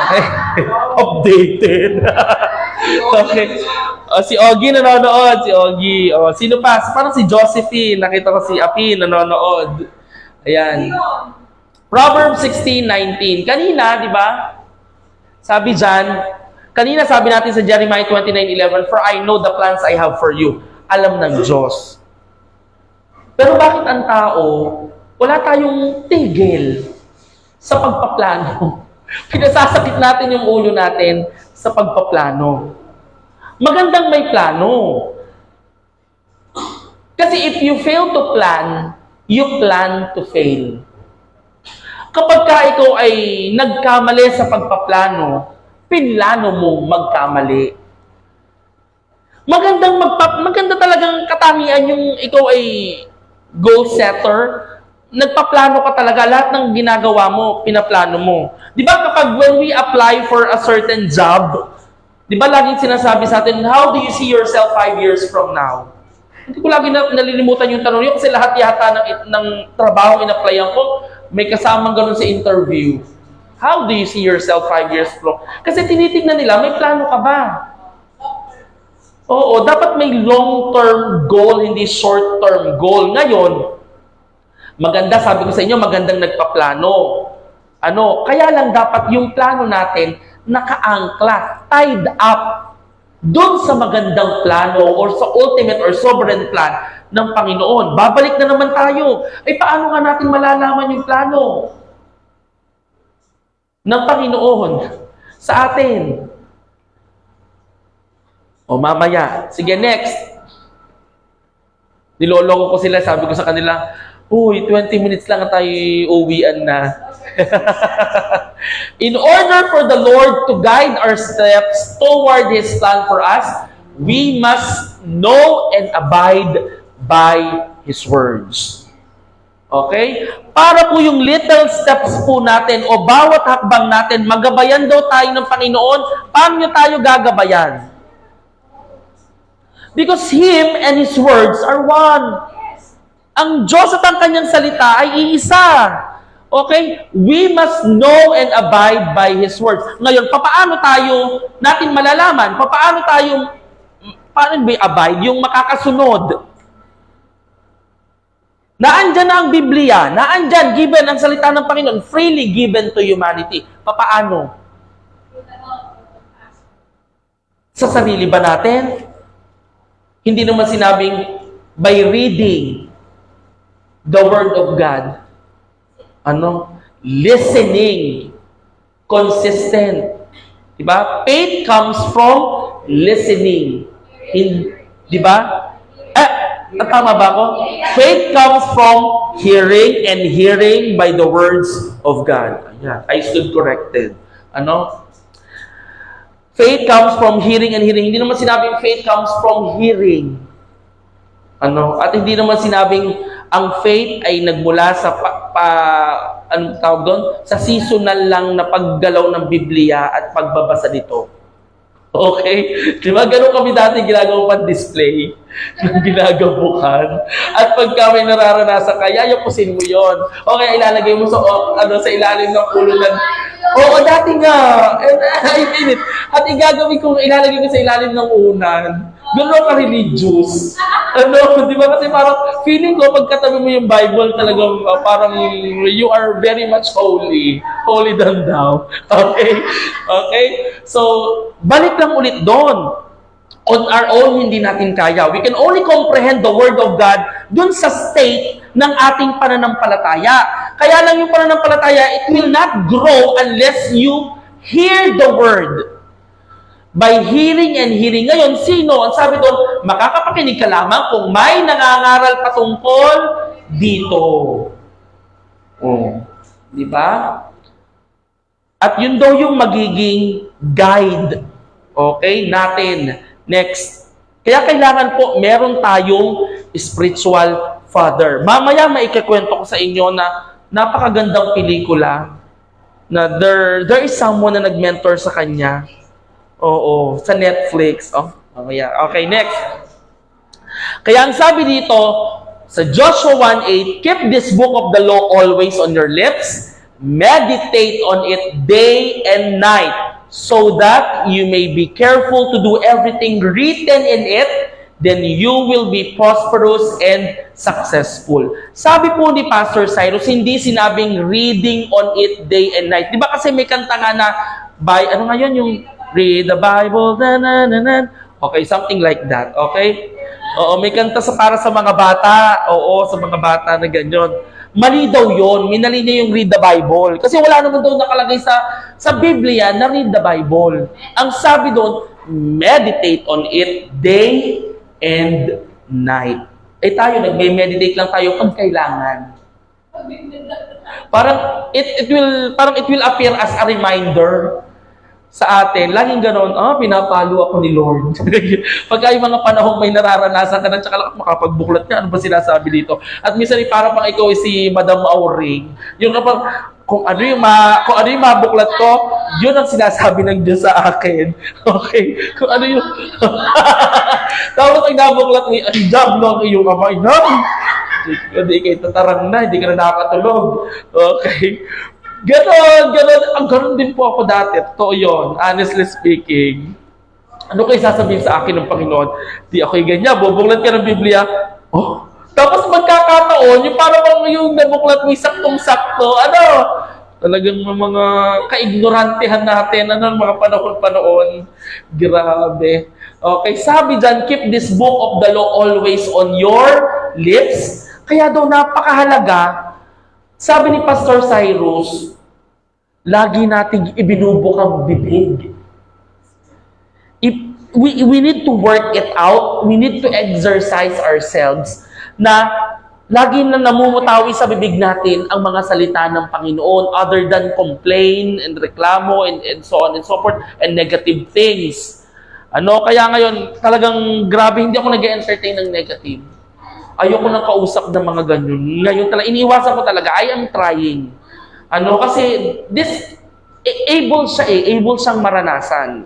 Okay? Updated. Okay. Si Ogie nanonood. Si Ogie. Sino pa? Parang si Josephine. Nakita ko si Api nanonood. Ayan. Proverbs 16:19. Kanina, di ba? Sabi dyan, kanina sabi natin sa Jeremiah 29:11, for I know the plans I have for you. Alam ng Diyos. Pero bakit ang tao, wala tayong tigil sa pagpaplano? Pinasasakit natin yung ulo natin sa pagpaplano. Magandang may plano. Kasi if you fail to plan, you plan to fail. Kapag ka ikaw ay nagkamali sa pagpaplano, pinlano mong magkamali. Maganda talagang katangian yung ikaw ay goal setter. Nagpaplano ka talaga, lahat ng ginagawa mo, pinaplano mo. Di ba kapag when we apply for a certain job, di ba laging sinasabi sa atin, how do you see yourself 5 years from now? Hindi ko lagi nalilimutan yung tanong yun kasi lahat yata ng trabaho in-applyan ko, may kasamang ganun sa interview. How do you see yourself 5 years from? Kasi tinitignan nila, may plano ka ba? Oo, dapat may long-term goal, hindi short-term goal. Ngayon, maganda, sabi ko sa inyo, magandang nagpaplano. Kaya lang dapat yung plano natin nakaangkla, tied up doon sa magandang plano or sa ultimate or sovereign plan ng Panginoon. Babalik na naman tayo. Paano nga natin malalaman yung plano ng Panginoon sa atin? Mamaya. Sige, next. Niloloko ko sila, sabi ko sa kanila, 20 minutes lang tayo uwian na. In order for the Lord to guide our steps toward His plan for us, we must know and abide by His words. Okay? Para po yung little steps po natin o bawat hakbang natin, magabayan daw tayo ng Panginoon. Paano niyo tayo gagabayan? Because Him and His words are one. Ang Diyos at ang Kanyang salita ay iisa. Okay? We must know and abide by His words. Ngayon, paano natin malalaman? Paano abide? Yung makakasunod. Naandyan na ang Biblia. Naandyan, given ang salita ng Panginoon, freely given to humanity. Paano? Sa sarili ba natin? Hindi naman sinabing by reading the Word of God. Listening. Consistent. Diba? Faith comes from listening. Diba? Tama ba ako? Faith comes from hearing and hearing by the words of God. Ayan. I stood corrected. Faith comes from hearing and hearing. Hindi naman sinabing faith comes from hearing. At hindi naman sinabing ang faith ay nagmula sa anong tawag doon? Sa seasonal lang na paggalaw ng Biblia at pagbabasa nito. Okay? Di ba? Ganun kami dati ginagawa pang display. Ginagabukan. At pagka may nararanasan ka, yayapusin mo yon. Okay, ilalagay mo sa ilalim ng ulo ng... Oo, dati nga. And I mean it. At igagawin ko, ilalagay ko sa ilalim ng unan. Gano'n ka religious. Di ba? Kasi parang feeling ko, pagkatabi mo yung Bible, talagang parang you are very much holy. Holy than thou. Okay? Okay? So, balik lang ulit doon. On our own, hindi natin kaya. We can only comprehend the Word of God dun sa state ng ating pananampalataya. Kaya lang yung pananampalataya, it will not grow unless you hear the Word. By hearing and hearing. Ngayon, sino? Ang sabi doon, makakapakinig ka lamang kung may nangangaral patungkol dito. Di ba? At yun daw yung magiging guide. Okay? Natin. Next. Kaya kailangan po, meron tayong spiritual father. Mamaya maikakwento ko sa inyo na napakagandang pelikula na there is someone na nag-mentor sa kanya. Oo, sa Netflix. Mamaya. Okay, next. Kaya ang sabi dito, sa Joshua 1:8, keep this book of the law always on your lips, meditate on it day and night, so that you may be careful to do everything written in it, then you will be prosperous and successful. Sabi po ni Pastor Cyrus, hindi sinabing reading on it day and night. Di ba kasi may kanta nga na, ano nga yun, yung read the Bible, okay, something like that, okay? Oo, may kanta para sa mga bata, sa mga bata na ganyan. Mali daw yun, minali niya yung read the Bible. Kasi wala naman daw nakalagay sa Biblia na read the Bible. Ang sabi doon, meditate on it day and night. Tayo, nagme-meditate lang tayo pag kailangan. Parang it will appear as a reminder sa atin, laging ganon, pinapalo ako ni Lord. Pagka yung mga panahong may nararanasan ka na, tsaka makapagbuklat ka, ano ba sinasabi dito? At minsan, para pang ikaw si Madam Auring, yung kung ano yung mabuklat ko, yun ang sinasabi ng Diyos sa akin. Okay? Kung ano yung... Tapos ang nabuklat ni, ang job ng iyong kamay na. Hindi kayo tatarang na, hindi ka na nakakatulog. Okay? Ganon. Ang ganon din po ako dati. Totoo yun, honestly speaking. Ano kayo sasabihin sa akin ng Panginoon? Di ako'y ganyan, bubuklat ka ng Biblia. Tapos magkakataon, yung parang yung nabuklat mo, saktong-sakto, talagang mga kaignorantehan natin, mga panahon-panahon. Grabe. Okay, sabi dyan, keep this book of the law always on your lips. Kaya daw napakahalaga, sabi ni Pastor Cyrus, lagi nating ibinubuk ang bibig. We need to work it out. We need to exercise ourselves na lagi na namumutawi sa bibig natin ang mga salita ng Panginoon other than complain and reklamo and so on and so forth and negative things. Kaya ngayon, talagang grabe, hindi ako nag-entertain ng negative. Ayoko nang kausap ng mga ganyan. Ngayon talaga, iniiwasan ko talaga, I am trying. Kasi able siyang maranasan.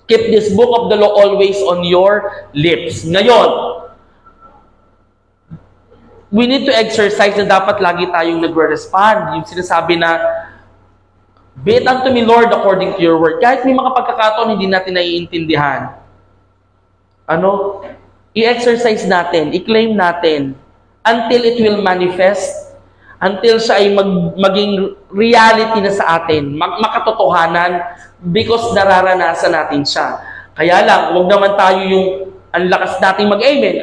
Keep this book of the law always on your lips. Ngayon, we need to exercise na dapat lagi tayong nagre-respond. Yung sinasabi na, be it unto me, Lord, according to your word. Kahit may mga pagkakataon, hindi natin naiintindihan. I-exercise natin, i-claim natin, until it will manifest, until siya ay maging reality na sa atin, makatotohanan, because nararanasan natin siya. Kaya lang, huwag naman tayo yung ang lakas nating mag-amen,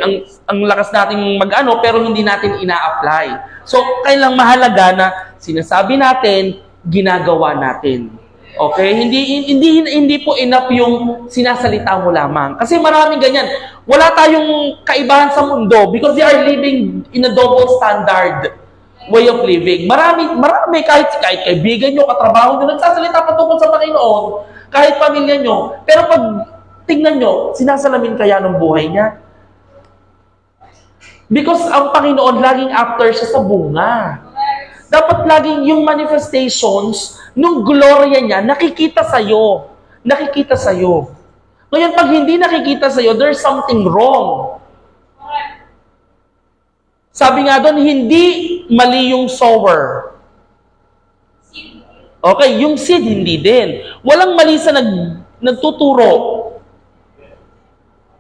ang lakas nating mag-ano, pero hindi natin ina-apply. So, kailang mahalaga na sinasabi natin, ginagawa natin. Okay? Hindi po enough yung sinasalita mo lamang. Kasi maraming ganyan. Wala tayong kaibahan sa mundo because they are living in a double standard way of living. Marami kahit kaibigan nyo, katrabaho nyo, nagsasalita patungkol sa Panginoon, kahit pamilya nyo. Pero pag tingnan nyo, sinasalamin kaya ng buhay niya? Because ang Panginoon laging after siya sa bunga. Dapat laging yung manifestations nung gloria niya nakikita sa'yo. nakikita sa'yo. Ngayon, pag hindi nakikita sa'yo, there's something wrong. Sabi nga doon, hindi mali yung sower. Okay, yung seed hindi din. Walang mali sa nagtuturo.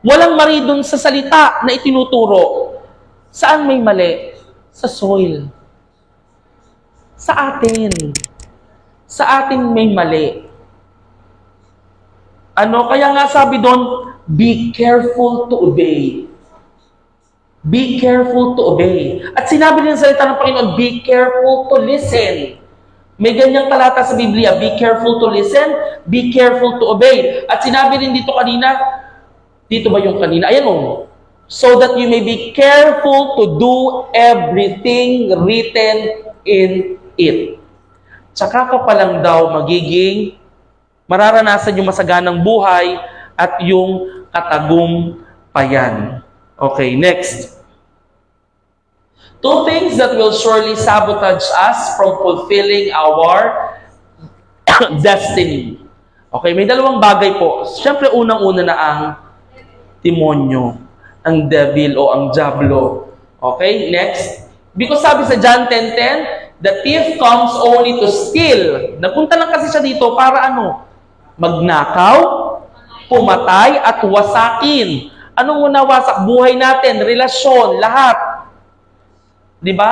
Walang mali doon sa salita na itinuturo. Saan may mali? Sa soil. Sa atin. Sa atin may mali. Kaya nga sabi doon, be careful to obey. Be careful to obey. At sinabi din sa salita ng Panginoon, be careful to listen. May ganyang talata sa Biblia, be careful to listen, be careful to obey. At sinabi rin dito kanina, dito ba yung kanina? Ayan o. So that you may be careful to do everything written in it. Tsaka ka pa lang daw magiging mararanasan yung masaganang buhay at yung katagumpayan. Okay, next. Two things that will surely sabotage us from fulfilling our destiny. Okay, may dalawang bagay po. Siyempre, unang-una na ang demonyo, ang devil o ang diablo. Okay, next. Because sabi sa John 10:10, the thief comes only to steal. Nagpunta lang kasi siya dito para magnakaw, pumatay, at wasakin. Anong wasak? Buhay natin, relasyon, lahat. Diba?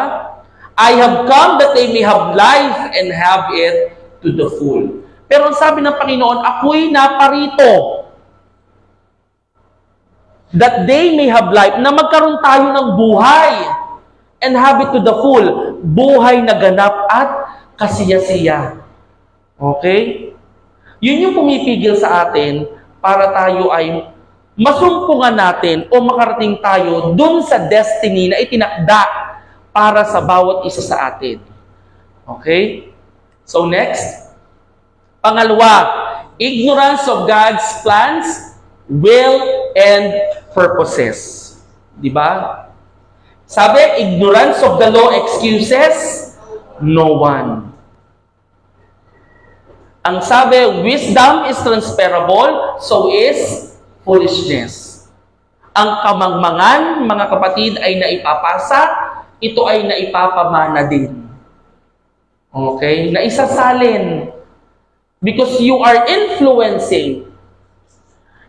I have come that they may have life and have it to the full. Pero ang sabi ng Panginoon, ako'y naparito that they may have life, na magkaroon tayo ng buhay and have it to the full. Buhay na ganap at kasiya-siya. Okay? Yun yung pumipigil sa atin para tayo ay masumpungan natin o makarating tayo dun sa destiny na itinakda para sa bawat isa sa atin. Okay? So next. Pangalawa, ignorance of God's plans, will, and purposes. Diba? Sabi, ignorance of the law excuses no one. Ang sabi, wisdom is transferable, so is foolishness. Ang kamangmangan, mga kapatid, ay naipapasa, ito ay naipapamana din. Okay? Naisasalin. Because you are influencing.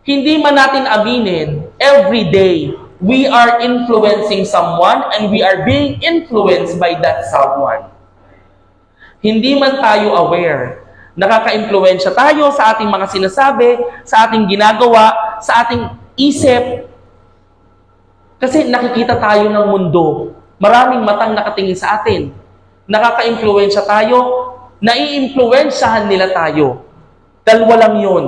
Hindi man natin aminin, every day, we are influencing someone and we are being influenced by that someone. Hindi man tayo aware. Nakaka-impluwensya tayo sa ating mga sinasabi, sa ating ginagawa, sa ating isip. Kasi nakikita tayo ng mundo. Maraming matang nakatingin sa atin. Nakaka-impluwensya tayo, nai-impluwensyahan nila tayo. Dalawa lang yun.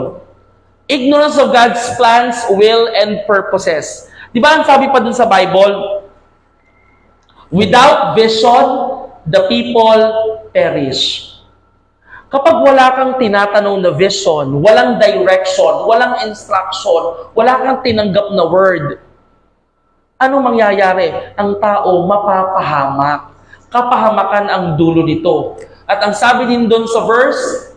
Ignorance of God's plans, will, and purposes. Di ba ang sabi pa dun sa Bible? Without vision, the people perish. Kapag wala kang tinatanong na vision, walang direction, walang instruction, wala kang tinanggap na word, ano mangyayari? Ang tao mapapahamak. Kapahamakan ang dulo nito. At ang sabi din doon sa verse,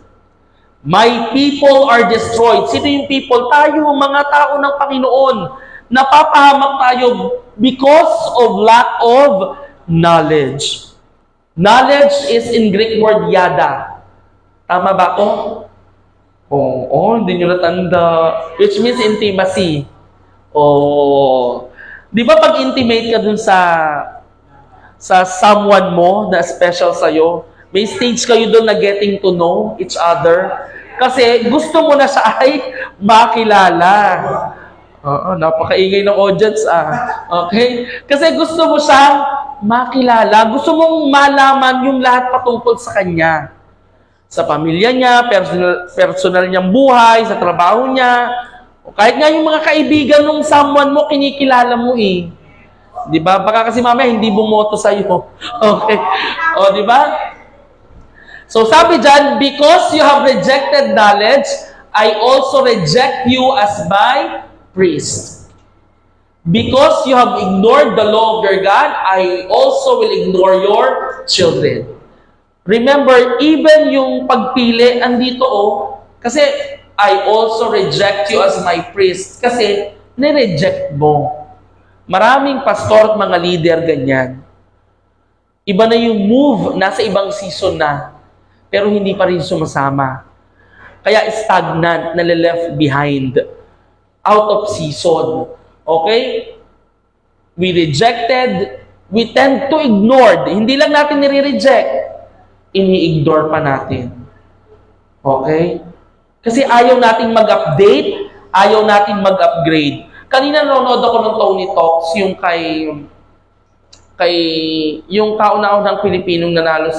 my people are destroyed. Sino yung people? Tayo, mga tao ng Panginoon. Napapahamak tayo because of lack of knowledge. Knowledge is in Greek word yada. Tama ba ako? Oo, hindi nyo natanda. Which means intimacy. Di ba pag intimate ka dun sa someone mo na special sa'yo, may stage kayo dun na getting to know each other. Kasi gusto mo na siya ay makilala. Oo, napakaingay ng audience Okay? Kasi gusto mo siyang makilala. Gusto mong malaman yung lahat patungkol sa kanya. Sa pamilya niya, personal niyang buhay, sa trabaho niya. O kahit nga yung mga kaibigan ng someone mo, kinikilala mo eh. Di ba? Baka kasi mamaya hindi bumoto sa'yo. Okay? O, di ba? So sabi dyan, because you have rejected knowledge, I also reject you as my priest. Because you have ignored the law of your God, I also will ignore your children. Remember, even yung pagpili, andito kasi I also reject you as my priest. Kasi, nireject mo. Maraming pastor at mga leader ganyan. Iba na yung move, nasa ibang season na, pero hindi pa rin sumasama. Kaya stagnant, nalileft behind, out of season. Okay? We rejected, we tend to ignore. Hindi lang natin nire-reject, ini-ignore pa natin. Okay? Kasi ayaw nating mag-update, ayaw nating mag-upgrade. Kanina nanonood ako ng Tony Talks, yung yung kauna-unang Pilipinong nanalo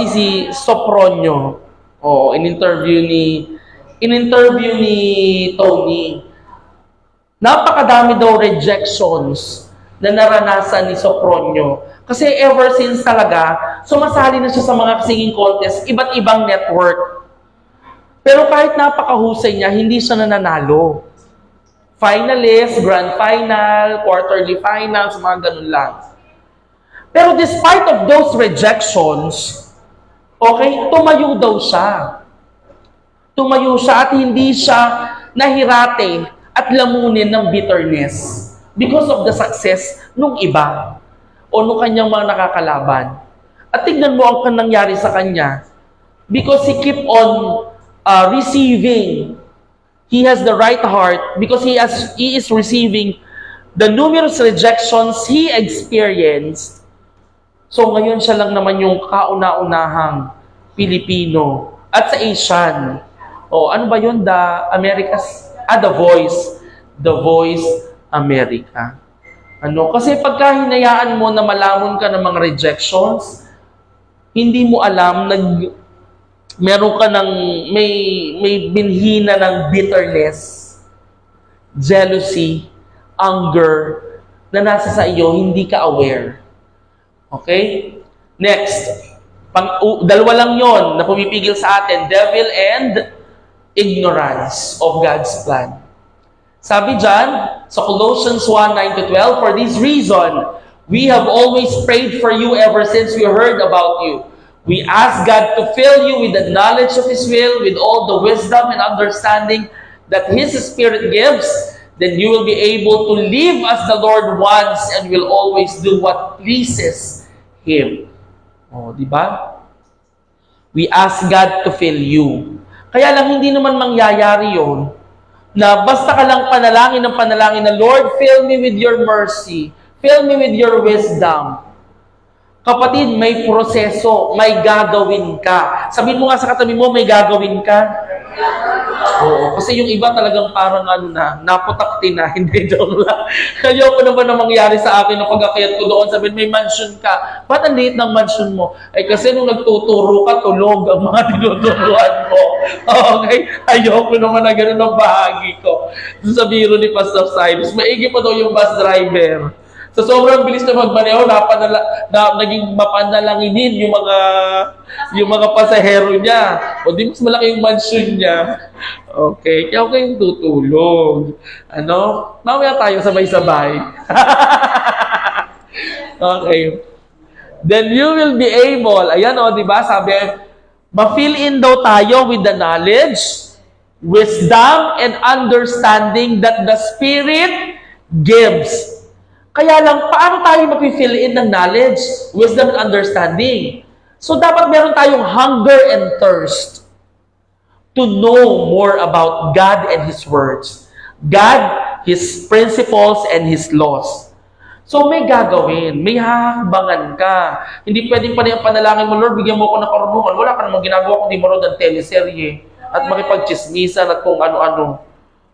si Sopronio. In-interview ni Tony. Napakadami daw rejections na naranasan ni Sopronio. Kasi ever since talaga, sumasali na siya sa mga singing contest, iba't ibang network. Pero kahit napakahusay niya, hindi siya nananalo. Finalist, grand final, quarterly finals, mga ganun lang. Pero despite of those rejections, okay, tumayo daw siya. Tumayo siya at hindi siya nahirate at lamunin ng bitterness because of the success nung iba o nung kanyang mga nakakalaban. At tignan mo ang nangyari sa kanya because he keep on receiving. He has the right heart because he is receiving the numerous rejections he experienced. So ngayon siya lang naman yung kauna-unahang Pilipino at sa Asian. Ano ba yun? The Voice America. Kasi pagka hinayaan mo na malamon ka ng mga rejections, hindi mo alam meron ka may binhi na ng bitterness, jealousy, anger, na nasa sa iyo, hindi ka aware. Okay? Next. Dalawa lang yon na pumipigil sa atin, devil and ignorance of God's plan. Sabi dyan, sa Colossians 1:9-12, for this reason, we have always prayed for you ever since we heard about you. We ask God to fill you with the knowledge of His will, with all the wisdom and understanding that His Spirit gives. Then you will be able to live as the Lord wants and will always do what pleases Him. Di ba? We ask God to fill you. Kaya lang hindi naman mangyayari yon na basta ka lang panalangin ng panalangin na, Lord, fill me with your mercy. Fill me with your wisdom. Kapatid, may proseso, may gagawin ka. Sabihin mo nga sa katabi mo, may gagawin ka. Oo, kasi yung iba talagang parang naputakti na, hindi joke lang. Ayoko naman na mangyari sa akin na pag-akyat ko doon, sabihin, may mansion ka. Ba't ang liit ng mansion mo? Kasi nung nagtuturo ka, tulog ang mga tinuturuan mo. Okay? Ayoko naman na gano'n ang bahagi ko. Sa biro ni Pastor Cyrus, maigi pa daw yung bus driver. Sa sobrang bilis na magmaneho, naging mapanalanginin yung mga pasahero niya. O di mas malaki yung mansion niya. Okay, kaya ako yung tutulog. Mamaya tayo sabay-sabay. Okay. Then you will be able, di ba, sabi, ma-fill in daw tayo with the knowledge, wisdom, and understanding that the Spirit gives. Kaya lang, paano tayo mag-fill in ng knowledge, wisdom, and understanding? So, dapat meron tayong hunger and thirst to know more about God and His words. God, His principles, and His laws. So, may gagawin. May hahakbangan ka. Hindi pwedeng pa yung panalangin mo, Lord, bigyan mo ako ng karunungan. Wala ka namang ginagawa kundi manood ng teleserye at makipagchismisan at kung ano-ano.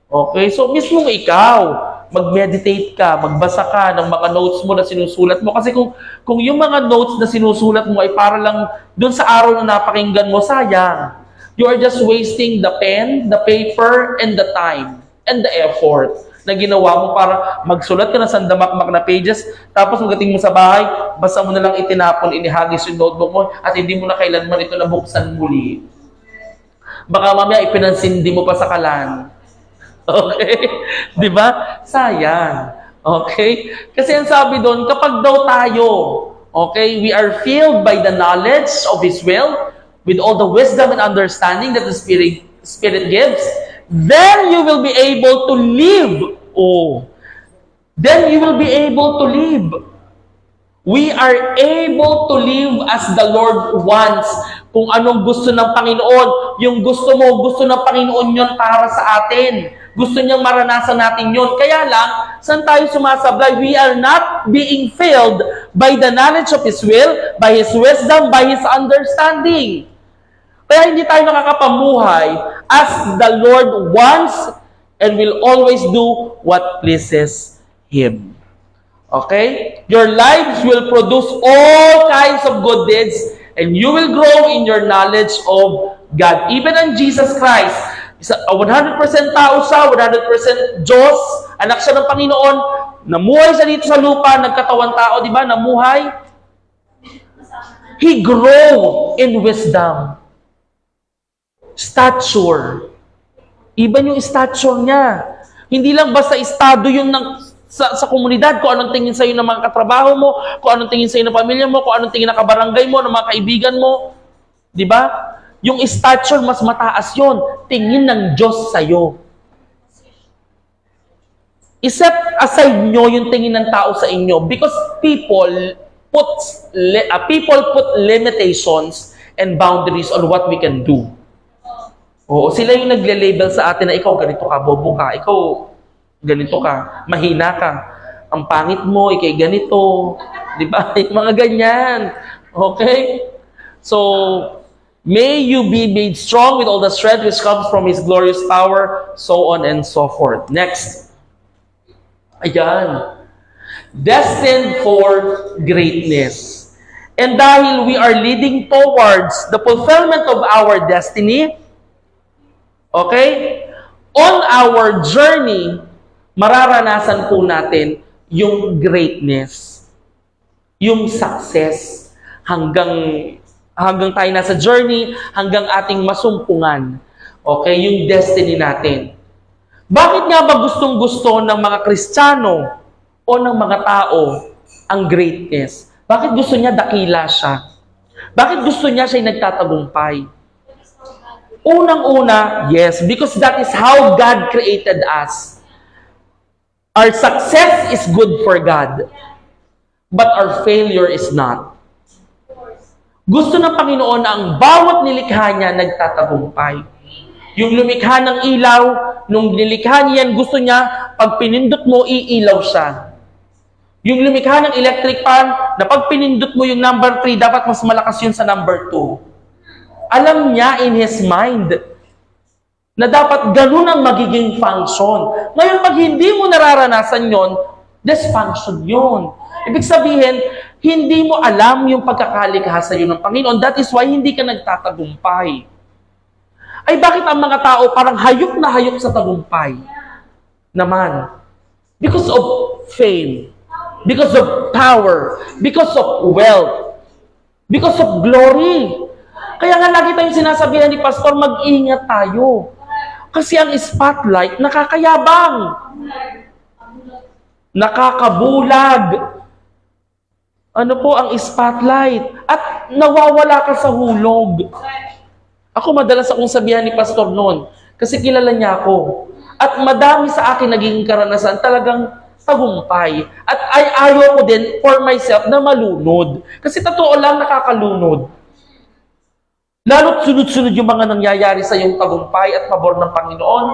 Okay? So, mismong ikaw, mag-meditate ka, magbasa ka ng mga notes mo na sinusulat mo. Kasi kung yung mga notes na sinusulat mo ay para lang dun sa araw na napakinggan mo, sayang. You are just wasting the pen, the paper, and the time, and the effort na ginawa mo para magsulat ka ng sandamakmak na pages, tapos magating mo sa bahay, basta mo na lang itinapon, inihagis yung notebook mo, at hindi mo na kailanman ito nabuksan muli. Baka mamaya ipinansindi mo pa sa kalan. Okay? Di ba? Sayang. Okay? Kasi ang sabi doon, kapag daw tayo, okay, we are filled by the knowledge of His will, with all the wisdom and understanding that the Spirit gives, then you will be able to live. Oh, then you will be able to live. We are able to live as the Lord wants. Kung anong gusto ng Panginoon, yung gusto mo, gusto ng Panginoon yun para sa atin. Gusto niyang maranasan natin yun. Kaya lang, saan tayo sumasablay? We are not being filled by the knowledge of His will, by His wisdom, by His understanding. Kaya hindi tayo nakakapamuhay as the Lord wants and will always do what pleases Him. Okay? Your lives will produce all kinds of good deeds and you will grow in your knowledge of God. Even on Jesus Christ, 100% tao siya, 100% Diyos, anak siya ng Panginoon, namuhay siya dito sa lupa, nagkatawan tao, di ba? Namuhay. He grew in wisdom. Stature. Iba yung stature niya. Hindi lang basta estado yung sa komunidad, kung anong tingin sa'yo ng mga katrabaho mo, kung anong tingin sa'yo ng pamilya mo, kung anong tingin ng kabarangay mo, ng mga kaibigan mo. Di ba? Yung stature, mas mataas yon. Tingin ng Diyos sa'yo. I-set aside nyo yung tingin ng tao sa inyo because people put limitations and boundaries on what we can do. Oo, sila yung nagle-label sa atin na ikaw ganito ka, bobo ka, ikaw ganito ka, mahina ka, ang pangit mo, ikay ganito, di ba? Yung mga ganyan. Okay? So, may you be made strong with all the strength which comes from His glorious power, so on and so forth. Next. Ayan. Destined for greatness. And dahil we are leading towards the fulfillment of our destiny, okay, on our journey, mararanasan po natin yung greatness, yung success, hanggang tayo nasa journey, hanggang ating masumpungan. Okay, yung destiny natin. Bakit nga ba gustong-gusto ng mga Kristiyano o ng mga tao ang greatness? Bakit gusto niya dakila siya? Bakit gusto niya siya'y nagtatagumpay? Unang-una, yes, because that is how God created us. Our success is good for God, but our failure is not. Gusto ng Panginoon na ang bawat nilikha niya nagtatagumpay. Yung lumikha ng ilaw, nung nilikha niya yan, gusto niya, pag pinindot mo, iilaw siya. Yung lumikha ng electric fan, na pag pinindot mo yung number 3, dapat mas malakas yun sa number 2. Alam niya in His mind na dapat ganun ang magiging function. Ngayon, pag hindi mo nararanasan yon, dysfunction yun. Ibig sabihin, hindi mo alam yung pagkakalikha sa iyo ng Panginoon. That is why hindi ka nagtatagumpay. Ay bakit ang mga tao parang hayop na hayop sa tagumpay? Naman. Because of fame. Because of power. Because of wealth. Because of glory. Kaya nga lagi tayong sinasabihan ni Pastor, mag-ingat tayo. Kasi ang spotlight, nakakayabang. Nakakabulag. Ano po ang spotlight? At nawawala ka sa hulog. Ako madalas akong sabihan ni Pastor noon, kasi kilala niya ako. At madami sa akin naging karanasan talagang tagumpay. At ayaw ko din for myself na malunod. Kasi totoo lang nakakalunod. Lalo't sunod-sunod yung mga nangyayari sa iyong tagumpay at pabor ng Panginoon.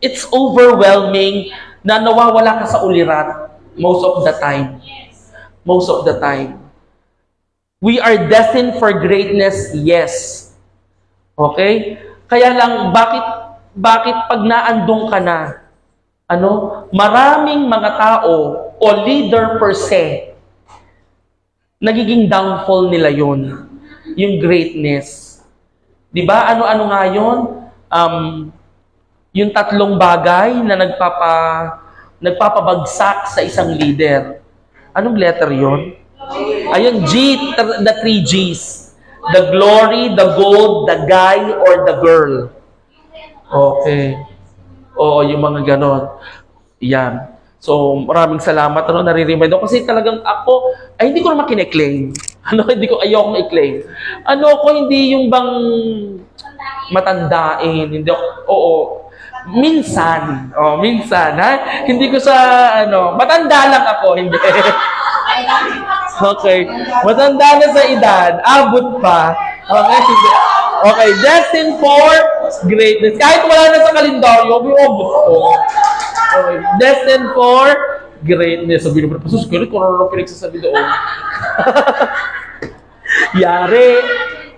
It's overwhelming na nawawala ka sa ulirat most of the time. Most of the time. We are destined for greatness, yes. Okay? Kaya lang, bakit pag naandong ka na, maraming mga tao o leader per se, nagiging downfall nila yon, yung greatness. Di ba? Ano-ano nga yun? Yung 3 bagay na nagpapabagsak sa isang leader. Anong letter yon? Ayun, G, the 3 G's. The glory, the gold, the guy, or the girl. Okay. Oo, yung mga ganon. Yan. So, maraming salamat. Naririnig ako. Kasi talagang ako, ay hindi ko naman kine-claim. Hindi ko ayokong i-claim. Hindi yung bang matandain, hindi ako, oo. Minsan, ha? Hindi ko sa, matanda lang ako, hindi. Okay. Matanda na sa edad, abot pa. Okay, sige. Okay, destined for greatness. Kahit wala na sa kalendaryo, may abot ko. Okay, destined for greatness. Sabi naman, pasus, kaya kung ano pinagsasabi doon. Yari.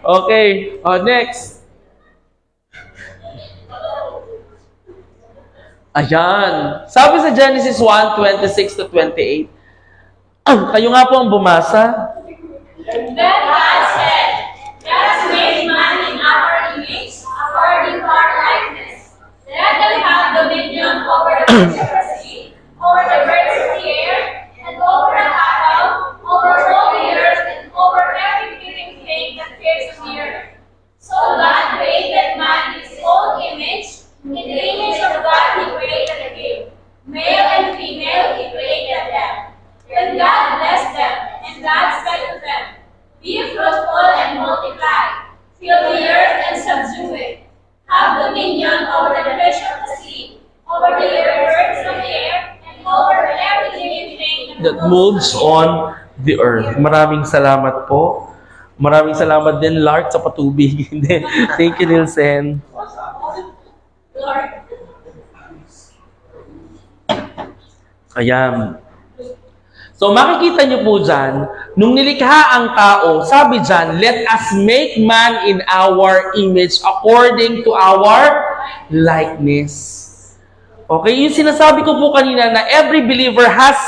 Okay, next. Ayan. Sabi sa Genesis 1:26 to 28, kayo nga po ang bumasa. Then God said, "Let us make man in our image, according to our likeness. Let them have dominion over the fish of the sea, over the birds of the air, and over the cattle, over all the earth, and over every creeping thing that creeps on the earth." So God created man in his own image. In the image of God he created him. Male and female he created them. Then God blessed them, and God said to them, "Be fruitful and multiply, fill the earth and subdue it. Have dominion over the fish of the sea, over the birds of the air, and over every living thing That moves on the earth. Maraming salamat po. Maraming salamat din, Lark, sa patubig. Thank you, Nilsen. Lord." Ayan. So makikita niyo po dyan, nung nilikha ang tao, sabi dyan, let us make man in our image according to our likeness. Okay, yung sinasabi ko po kanina na every believer has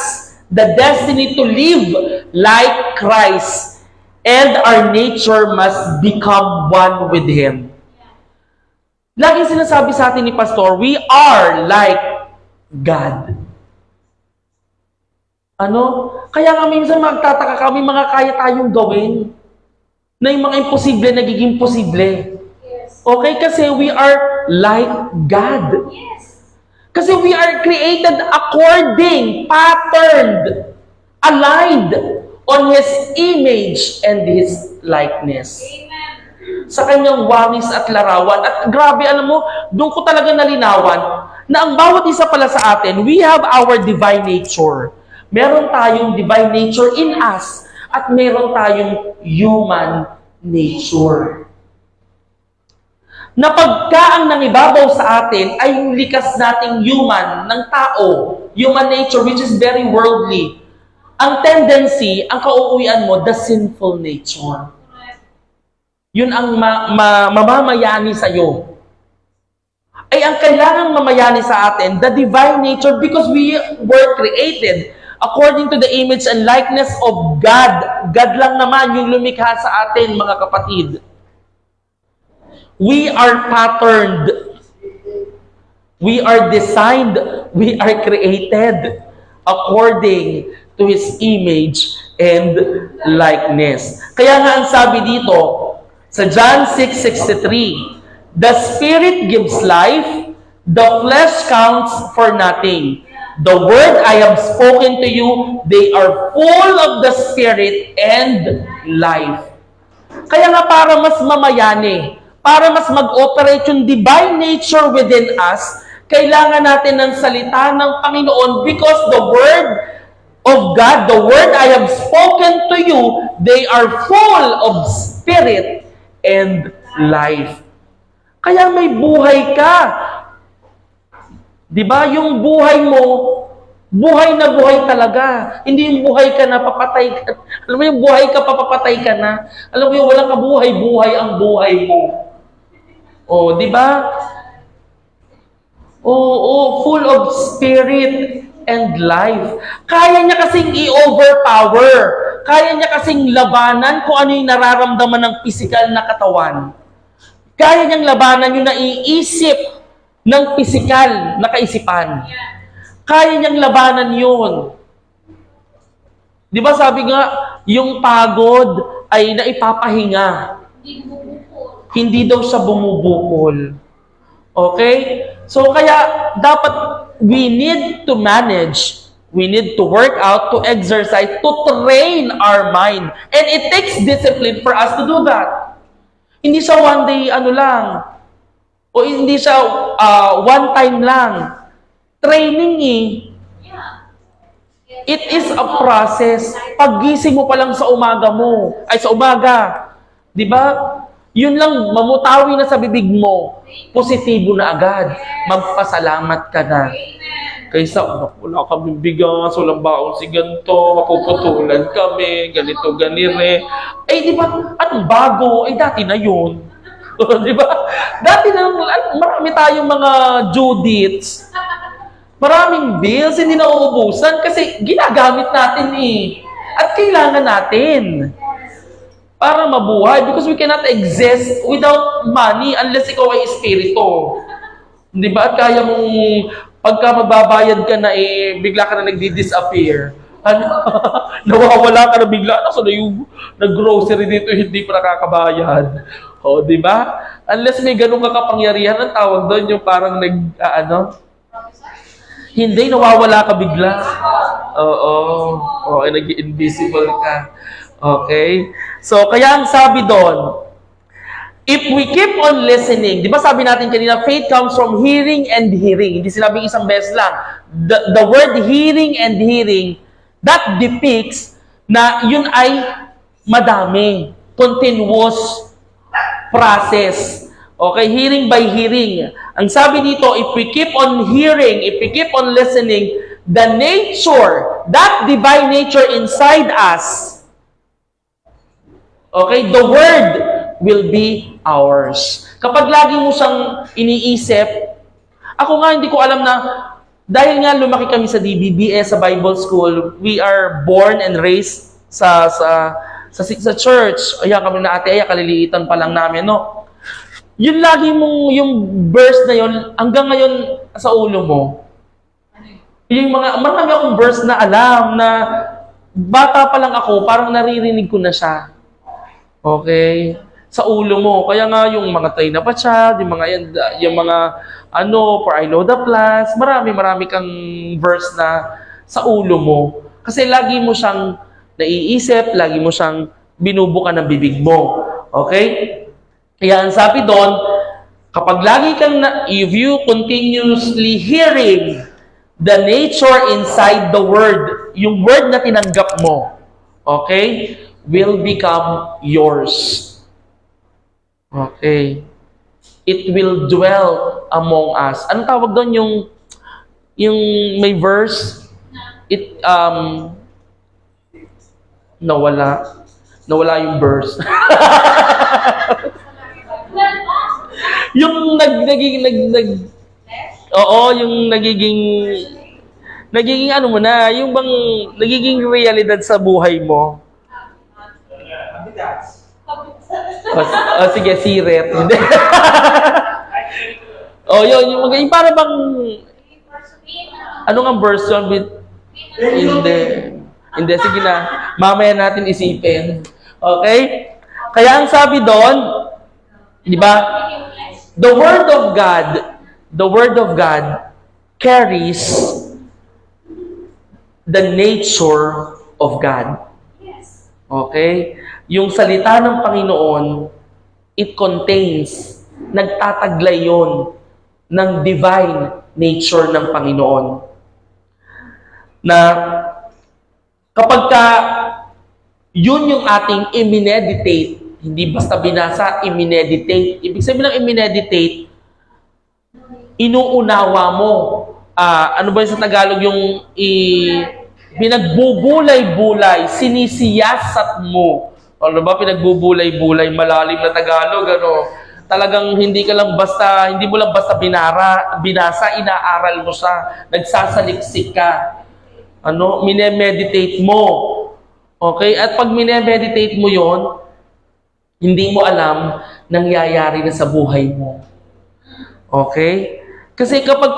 the destiny to live like Christ and our nature must become one with Him. Lagi sinasabi sa atin ni Pastor, we are like God. Kaya nga minsan magtataka kami, mga kaya tayong gawin na yung mga imposible nagiging posible. Okay? Kasi we are like God. Kasi we are created according, patterned, aligned on His image and His likeness. Sa kanyang wangis at larawan. At grabe, alam mo, doon ko talaga nalinawan na ang bawat isa pala sa atin, we have our divine nature. Meron tayong divine nature in us at meron tayong human nature. Na pagka ang nangibabaw sa atin ay yung likas nating human ng tao, human nature which is very worldly. Ang tendency, ang kauuwian mo, the sinful nature. Yun ang mamamayani sa'yo. Ay ang kailangang mamayani sa atin, the divine nature, because we were created according to the image and likeness of God. God lang naman yung lumikha sa atin, mga kapatid. We are patterned. We are designed. We are created according to His image and likeness. Kaya nga ang sabi dito, sa John 6:63, the Spirit gives life, the flesh counts for nothing. The word I have spoken to you, they are full of the Spirit and life. Kaya nga para mas mamayani, para mas mag-operate yung divine nature within us, kailangan natin ng salita ng Panginoon because the word of God, the word I have spoken to you, they are full of Spirit and life. Kaya may buhay ka. Di ba? Yung buhay mo, buhay na buhay talaga. Hindi yung buhay ka na papatay ka. Alam mo yung buhay ka, papapatay ka na. Alam mo yung walang kabuhay-buhay ang buhay mo. Di ba? Full of spirit and life. Kaya niya kasing i-overpower. Kaya niya kasing labanan kung ano yung nararamdaman ng physical na katawan. Kaya niyang labanan yung naiisip ng pisikal na kaisipan. Kaya niyang labanan yun. Di ba sabi nga, yung pagod ay naipapahinga. Hindi daw siya bumubukol. Okay? So kaya dapat we need to manage We need to work out, to exercise, to train our mind. And it takes discipline for us to do that. Hindi siya one day lang. O hindi siya one time lang. Training It is a process. Paggising mo pa lang sa umaga mo, sa umaga, di ba? Yun lang, mamutawi na sa bibig mo. Positibo na agad. Magpasalamat ka na. Kaysa, wala kami bigas, walang baon si ganito, mapuputulan kami, ganito, ganire. Di ba, anong bago? Dati na yun. Di ba? Dati na, marami tayong mga due dates. Maraming bills, hindi na uubusan kasi ginagamit natin At kailangan natin para mabuhay because we cannot exist without money unless ikaw ay espiritu. Di ba? At kaya mong pagka magbabayad ka na bigla ka na nagdi-disappear. Nawawala ka na bigla. Nasa na yung nag-grocery dito, hindi pa nakakabayad. Di ba? Unless may ganun ka kapangyarihan, ang tawag doon yung parang hindi, nawawala ka bigla. Okay, nag-invisible ka. Okay? So, kaya ang sabi doon, if we keep on listening, di ba sabi natin kanina, faith comes from hearing and hearing. Hindi sinabing isang beses lang. The word hearing and hearing, that depicts na yun ay madami. Continuous process. Okay, hearing by hearing. Ang sabi dito, if we keep on hearing, if we keep on listening, the nature, that divine nature inside us, okay, the word will be ours. Kapag lagi mo siyang iniisip, ako nga hindi ko alam na, dahil nga lumaki kami sa DBBS, sa Bible School, we are born and raised sa church. Ayan kami na ate, kaliliitan pa lang namin, no? Yun lagi mong, yung verse na yun, hanggang ngayon sa ulo mo. Yung marami akong verse na alam na bata pa lang ako, parang naririnig ko na siya. Okay? Sa ulo mo. Kaya nga yung mga train na pa siya, yung mga for I know the plans, marami kang verse na sa ulo mo. Kasi lagi mo siyang naiisip, lagi mo siyang binubukan ng bibig mo. Okay? Kaya ang sabi doon, kapag lagi kang if you continuously hearing the nature inside the word, yung word na tinanggap mo, okay, will become yours. Okay. It will dwell among us. Anong tawag doon yung may verse? Nawala yung verse. Yung nagiging yung bang nagiging realidad sa buhay mo. Sige, siret. Hindi. Yung para bang ano nga verse yun? Hindi, sige na. Mamaya natin isipin. Okay? Kaya ang sabi doon, di ba? The Word of God carries the nature of God. Okay? Yung salita ng Panginoon, it contains, nagtataglay yon ng divine nature ng Panginoon. Na kapag yun yung ating i-meditate, hindi basta binasa, i-meditate. Ibig sabihin ng i-meditate, inuunawa mo. Ano ba yung sa Tagalog yung pinagbubulay-bulay, sinisiyasat mo. Ano ba, pinagbubulay-bulay, malalim na Tagalog, talagang hindi mo lang basta binasa, inaaral mo siya, nagsasaliksik ka. Minemeditate mo. Okay? At pag minemeditate mo yon, hindi mo alam nangyayari na sa buhay mo. Okay? Kasi kapag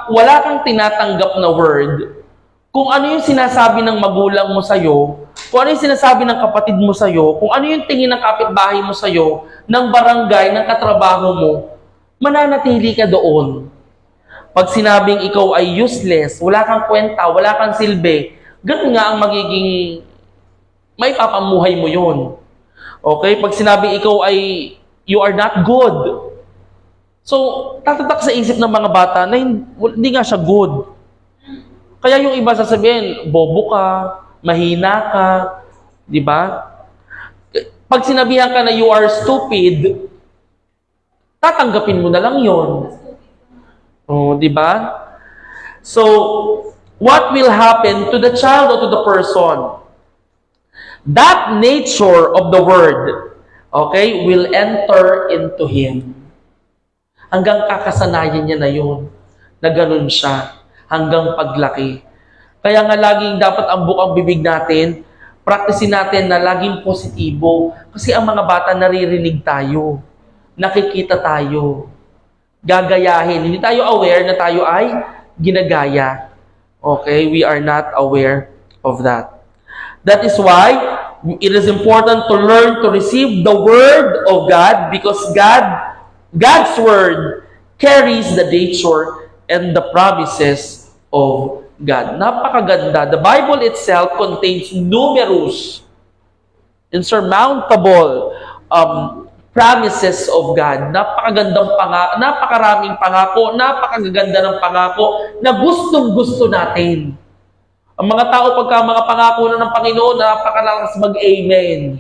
wala kang tinatanggap na word, kung ano yung sinasabi ng magulang mo sa'yo, kung ano yung sinasabi ng kapatid mo sa'yo, kung ano yung tingin ng kapitbahay mo sa'yo, ng barangay, ng katrabaho mo, mananatili ka doon. Pag sinabing ikaw ay useless, wala kang kwenta, wala kang silbi, ganun nga ang magiging may papamuhay mo yun. Okay? Pag sinabing ikaw ay you are not good. So, tatatak sa isip ng mga bata na hindi nga siya good. Kaya yung iba sasabihin, bobo ka, mahina ka, di ba? Pag sinabihan ka na you are stupid, tatanggapin mo na lang yon. Oh, di ba? So, what will happen to the child or to the person? That nature of the word, okay, will enter into him. Hanggang kakasanayan niya na yun, na ganun siya, hanggang paglaki. Kaya nga laging dapat ang bukang bibig natin, practicein natin na laging positibo. Kasi ang mga bata naririnig tayo, nakikita tayo, gagayahin. Hindi tayo aware na tayo ay ginagaya. Okay? We are not aware of that. That is why it is important to learn to receive the Word of God because God's Word carries the nature and the promises of God. Napakaganda. The Bible itself contains numerous, insurmountable promises of God. Napakaraming pangako, napakaganda ng pangako na gustong-gusto natin. Ang mga tao pagka mga pangako na ng Panginoon, napakalakas mag-amen.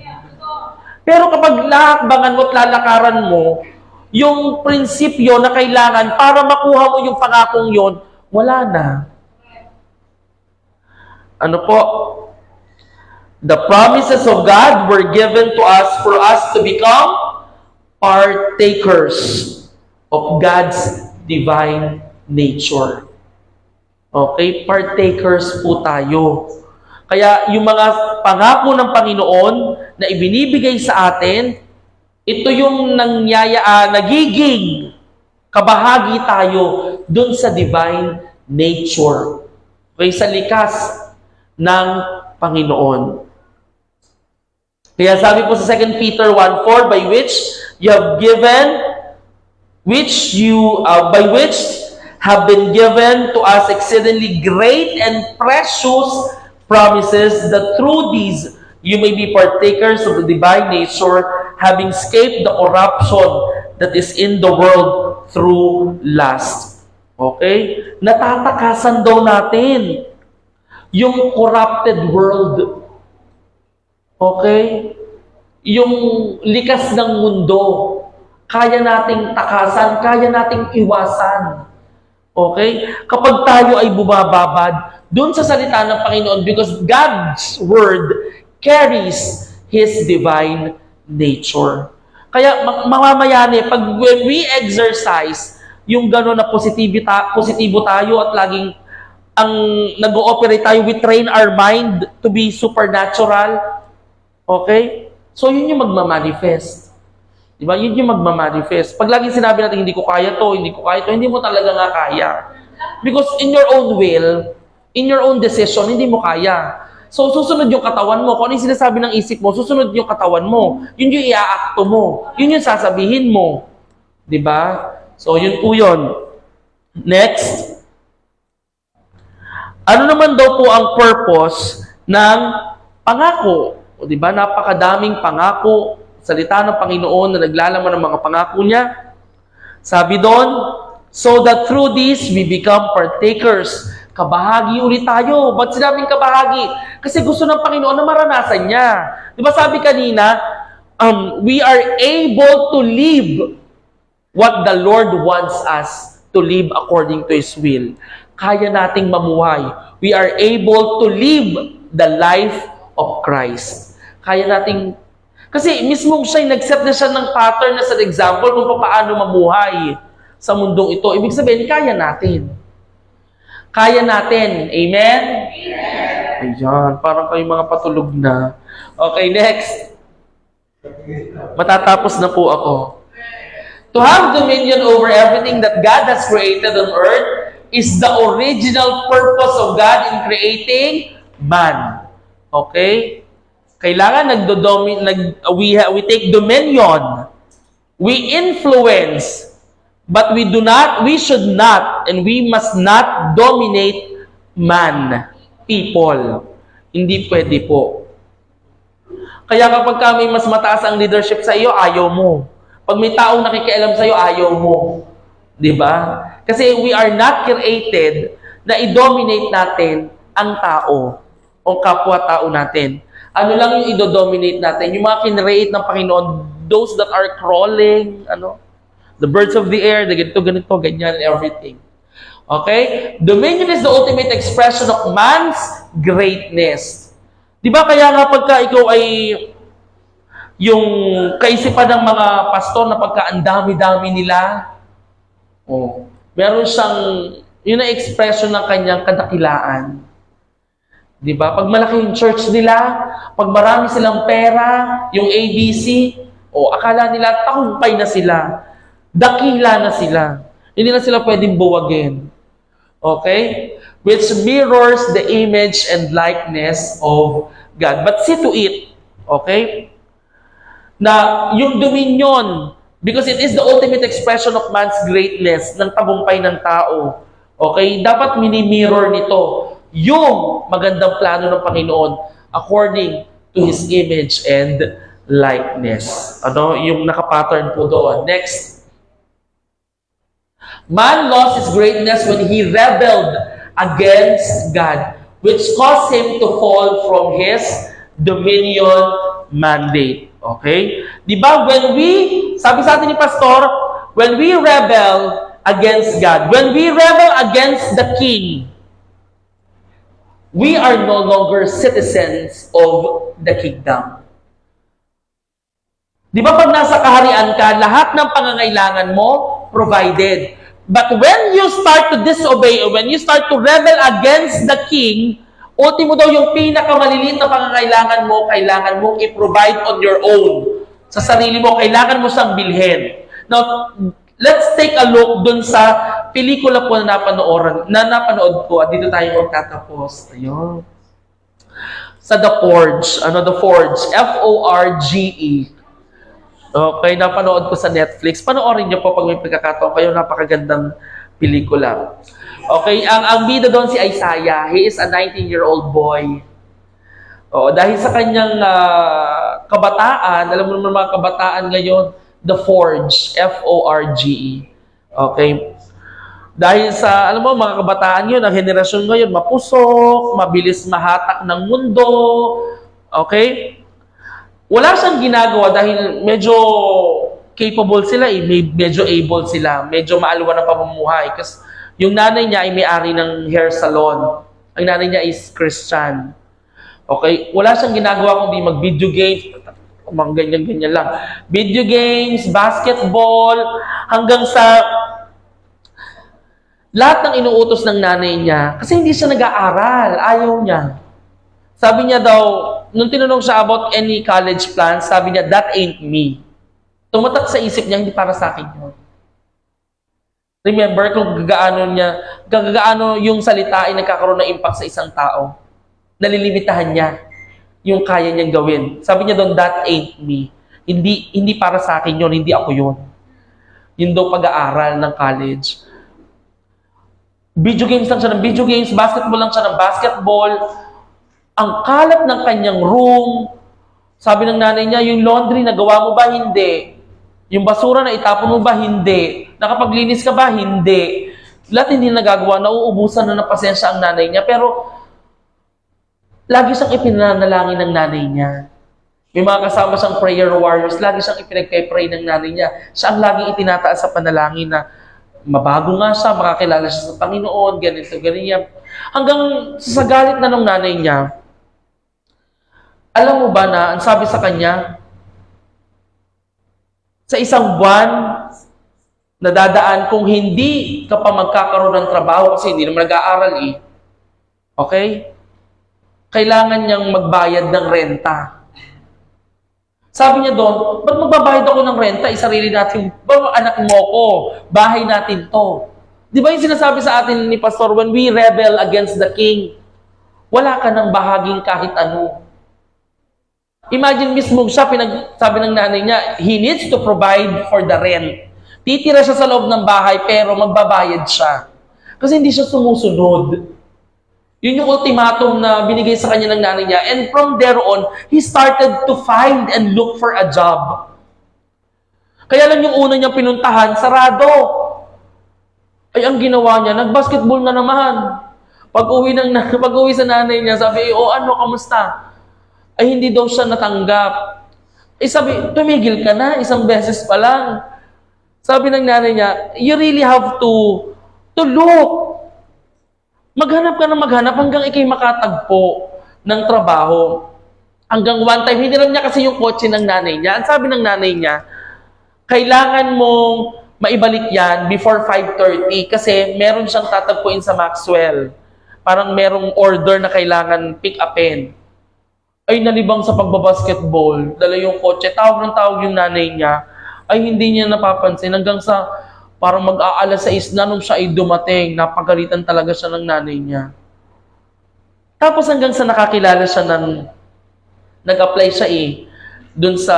Pero kapag lahakbangan mo at lalakaran mo, yung prinsipyo na kailangan para makuha mo yung pangakong yon, wala na. Ano po? The promises of God were given to us for us to become partakers of God's divine nature. Okay? Partakers po tayo. Kaya yung mga pangako ng Panginoon na ibinibigay sa atin, ito yung nagiging kabahagi tayo dun sa divine nature. Okay? Sa likas ng Panginoon. Kaya sabi po sa 2 Peter 1:4, by which you have given, by which have been given to us exceedingly great and precious promises, that through these you may be partakers of the divine nature, having escaped the corruption that is in the world through lust. Okay? Natatakasan daw natin yung corrupted world. Okay? Yung likas ng mundo, kaya nating takasan, kaya nating iwasan. Okay? Kapag tayo ay bumababad doon sa salita ng Panginoon, because God's Word carries His divine nature. Kaya mamamayani, when we exercise yung gano'n na positibo tayo at laging ang nag-ooperate tayo, we train our mind to be supernatural. Okay? So, yun yung magmamanifest. Diba? Yun yung magmamanifest. Pag laging sinabi natin, hindi ko kaya to, hindi mo talaga nga kaya. Because in your own will, in your own decision, hindi mo kaya. So, susunod yung katawan mo. Kung ano yung sinasabi ng isip mo, susunod yung katawan mo. Yun yung iaakto mo. Yun yung sasabihin mo. Diba? So, yun po yun. Next. Ano naman daw po ang purpose ng pangako? O diba, napakadaming pangako, salita ng Panginoon na naglalaman ng mga pangako niya. Sabi doon, so that through this we become partakers. Kabahagi ulit tayo. Ba't sinabing kabahagi? Kasi gusto ng Panginoon na maranasan niya. Diba sabi kanina, we are able to live what the Lord wants us to live according to His will. Kaya nating mamuhay. We are able to live the life of Christ. Kaya nating, kasi mismo siya, nag-set na siya ng pattern na sa example kung paano mamuhay sa mundong ito. Ibig sabihin, kaya natin. Kaya natin. Amen? Amen. Ayan, parang kayong mga patulog na. Okay, next. Matatapos na po ako. To have dominion over everything that God has created on earth is the original purpose of God in creating man. Okay? Kailangan we take dominion. We influence But we should not, and we must not dominate man, people. Hindi pwede po. Kaya kapag may mas mataas ang leadership sa iyo, ayaw mo. Pag may taong nakikialam sa iyo, ayaw mo. Di ba? Kasi we are not created na i-dominate natin ang tao o kapwa-tao natin. Ano lang yung i-dominate natin? Yung mga kinreate ng Panginoon, those that are crawling, the birds of the air, the ganito, ganyan, everything. Okay? Dominion is the ultimate expression of man's greatness. Di ba kaya nga pagka ikaw ay yung kaisipan ng mga pastor na pagka ang dami-dami nila, meron siyang, yun ang expression ng kanyang kadakilaan. Di ba? Pag malaki yung church nila, pag marami silang pera, yung ABC, akala nila tagumpay na sila. Dakila na sila. Hindi na sila pwedeng buwagin. Okay? Which mirrors the image and likeness of God. But see to it, okay? Na yung dominion, because it is the ultimate expression of man's greatness, ng tagumpay ng tao. Okay? Dapat mini-mirror nito yung magandang plano ng Panginoon according to His image and likeness. Yung nakapattern po doon. Next. Man lost his greatness when he rebelled against God, which caused him to fall from his dominion mandate. Okay? Di ba, sabi sa atin ni Pastor, when we rebel against God, when we rebel against the King, we are no longer citizens of the kingdom. Di ba pag nasa kaharian ka, lahat ng pangangailangan mo, provided. But when you start to disobey, or when you start to rebel against the king, ultimo daw yung pinakamaliliit na pangangailangan mo, kailangan mong i-provide on your own. Sa sarili mo, kailangan mo siyang bilhin. Now, let's take a look dun sa pelikula po na napanood ko. At dito tayo magtatapos. Ayun. Sa The Forge. The Forge. F-O-R-G-E. Okay, napanood ko sa Netflix. Panoorin niyo po pag may pagkakataon kayo. Napakagandang pelikula. Okay, ang bida doon si Isaiah. He is a 19-year-old boy. Dahil sa kanyang kabataan, alam mo naman mga kabataan ngayon, The Forge. F-O-R-G-E. Okay. Dahil sa, alam mo, mga kabataan yun, ang henerasyon ngayon, mapusok, mabilis mahatak ng mundo. Okay? Wala siyang ginagawa dahil medyo capable sila, medyo able sila, medyo maalwan ng pamumuhay. Kasi yung nanay niya ay may-ari ng hair salon. Ang nanay niya is Christian. Okay? Wala siyang ginagawa kundi mag-video games, mga ganyan-ganyan lang. Video games, basketball, hanggang sa lahat ng inuutos ng nanay niya. Kasi hindi siya nag-aaral, ayaw niya. Sabi niya daw, nung tinanong siya about any college plans, sabi niya, that ain't me. Tumatak sa isip niya, hindi para sa akin yun. Remember kung gagaano yung salita ay nagkakaroon ng impact sa isang tao. Nalilimitahan niya yung kaya niyang gawin. Sabi niya doon, that ain't me. Hindi para sa akin yun, hindi ako yun. Yun daw pag-aaral ng college. Video games lang siya ng video games, basketball lang siya ng basketball. Ang kalat ng kanyang room, sabi ng nanay niya, yung laundry, nagawa mo ba? Hindi. Yung basura na itapon mo ba? Hindi. Nakapaglinis ka ba? Hindi. Lahat hindi nagagawa, nauubusan na ng pasensya ang nanay niya, pero lagi siyang ipinanalangin ng nanay niya. May mga kasama siyang prayer warriors, lagi siyang ipinagpe-pray ng nanay niya. Siya ang laging itinataas sa panalangin na mabago nga siya, makakilala siya sa Panginoon, ganito, ganyan. Hanggang sa galit na ng nanay niya, alam mo ba na, ang sabi sa kanya, sa isang buwan na dadaan, kung hindi ka pa magkakaroon ng trabaho, kasi hindi naman nag-aaral okay? Kailangan niyang magbayad ng renta. Sabi niya doon, ba't magbabayad ako ng renta? Isarili natin, anak mo ko, bahay natin to. Di ba yung sinasabi sa atin ni Pastor, when we rebel against the king, wala ka ng bahaging kahit ano. Imagine mismo siya, sabi ng nanay niya, he needs to provide for the rent. Titira siya sa loob ng bahay pero magbabayad siya. Kasi hindi siya sumusunod. Yun yung ultimatum na binigay sa kanya ng nanay niya. And from there on, he started to find and look for a job. Kaya lang yung una niyang pinuntahan, sarado. Ay, ang ginawa niya, nag-basketball na naman. Pag-uwi sa nanay niya, sabi, ano, kamusta? Ay, hindi daw siya natanggap. Eh, sabi, tumigil ka na, isang beses pa lang. Sabi ng nanay niya, you really have to look. Maghanap ka na maghanap hanggang ikay makatagpo ng trabaho. Hanggang one time, hindi lang niya kasi yung kotse ng nanay niya. Ang sabi ng nanay niya, kailangan mong maibalik yan before 5:30 kasi meron siyang tatagpuin sa Maxwell. Parang merong order na kailangan pick upin. Ay, nalibang sa pagbabasketball, dala yung kotse, tawag ng tawag yung nanay niya, ay hindi niya napapansin hanggang sa parang mag-aalas 6 na nung siya ay dumating, napagalitan talaga siya ng nanay niya. Tapos hanggang sa nakakilala siya nag-apply siya dun sa,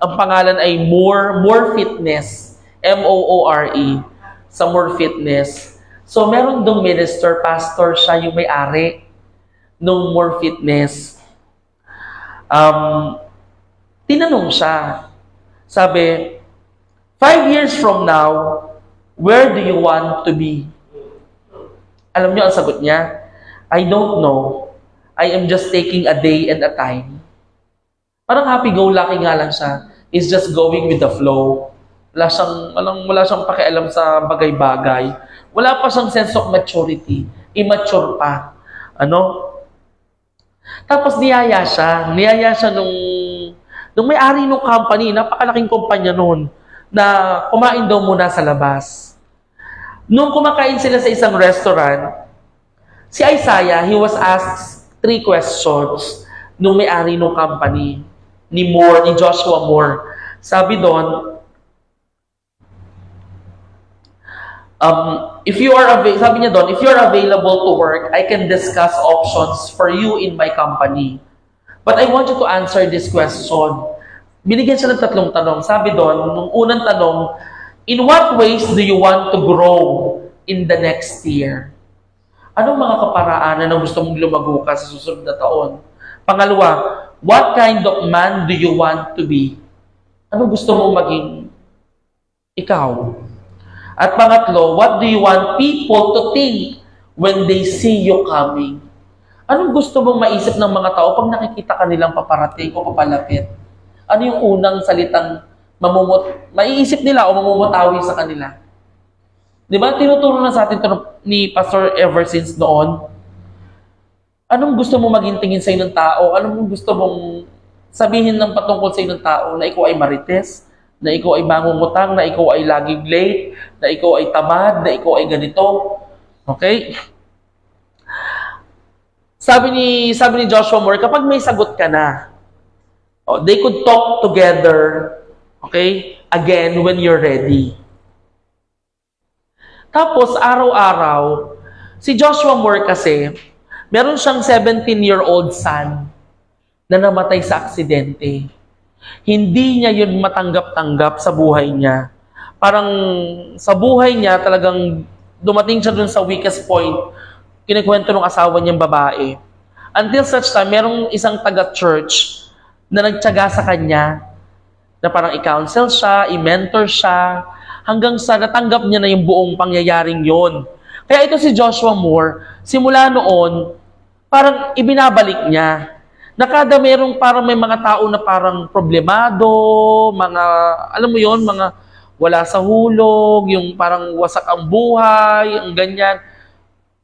ang pangalan ay More Fitness, M-O-O-R-E, sa More Fitness. So meron dong minister, pastor, siya yung may-ari nung More Fitness. Tinanong siya, sabi, 5 years from now, where do you want to be? Alam niyo ang sagot niya? I don't know. I am just taking a day and a time. Parang happy-go-lucky nga lang siya. He's just going with the flow. Wala siyang pakialam sa bagay-bagay. Wala pa siyang sense of maturity. Immature pa. Tapos niyaya siya nung may-ari ng company, napakalaking kumpanya noon, na kumain daw muna sa labas. Nung kumakain sila sa isang restaurant, si Isaiah, he was asked 3 questions nung may-ari ng company, ni Joshua Moore. Sabi doon, sabi niya doon, if you are available to work, I can discuss options for you in my company. But I want you to answer this question. Binigyan siya ng 3 tanong. Sabi doon, nung unang tanong, in what ways do you want to grow in the next year? Anong mga kaparaanan na gusto mong lumago ka sa susunod na taon? Pangalawa, what kind of man do you want to be? Ano gusto mong maging ikaw? At pangatlo, what do you want people to think when they see you coming? Anong gusto mong maisip ng mga tao pag nakikita ka nilang paparating o papalapit? Ano yung unang salitang maiisip nila o mamumutawi sa kanila? Di ba? Tinuturo na sa atin ito ni Pastor ever since noon. Anong gusto mong maging tingin sa'yo ng tao? Anong gusto mong sabihin ng patungkol sa'yo ng tao? Na ikaw ay marites? Na ikaw ay mangungutang? Na ikaw ay laging late? Na ikaw ay tamad? Na ikaw ay ganito? Okay? Sabi ni Joshua Moore, kapag may sagot ka na, they could talk together, okay, again when you're ready. Tapos, araw-araw, si Joshua Moore kasi, meron siyang 17-year-old son na namatay sa aksidente. Hindi niya yun matanggap-tanggap sa buhay niya. Parang sa buhay niya, talagang dumating siya dun sa weakest point, kinikwento ng asawa niyang babae. Until such time, merong isang taga-church na nagtiyaga sa kanya na parang i-counsel siya, i-mentor siya, hanggang sa natanggap niya na yung buong pangyayaring yon. Kaya ito si Joshua Moore, simula noon, parang ibinabalik niya na kada merong parang may mga tao na parang problemado, mga, alam mo yon, mga wala sa hulog, yung parang wasak ang buhay, ang ganyan,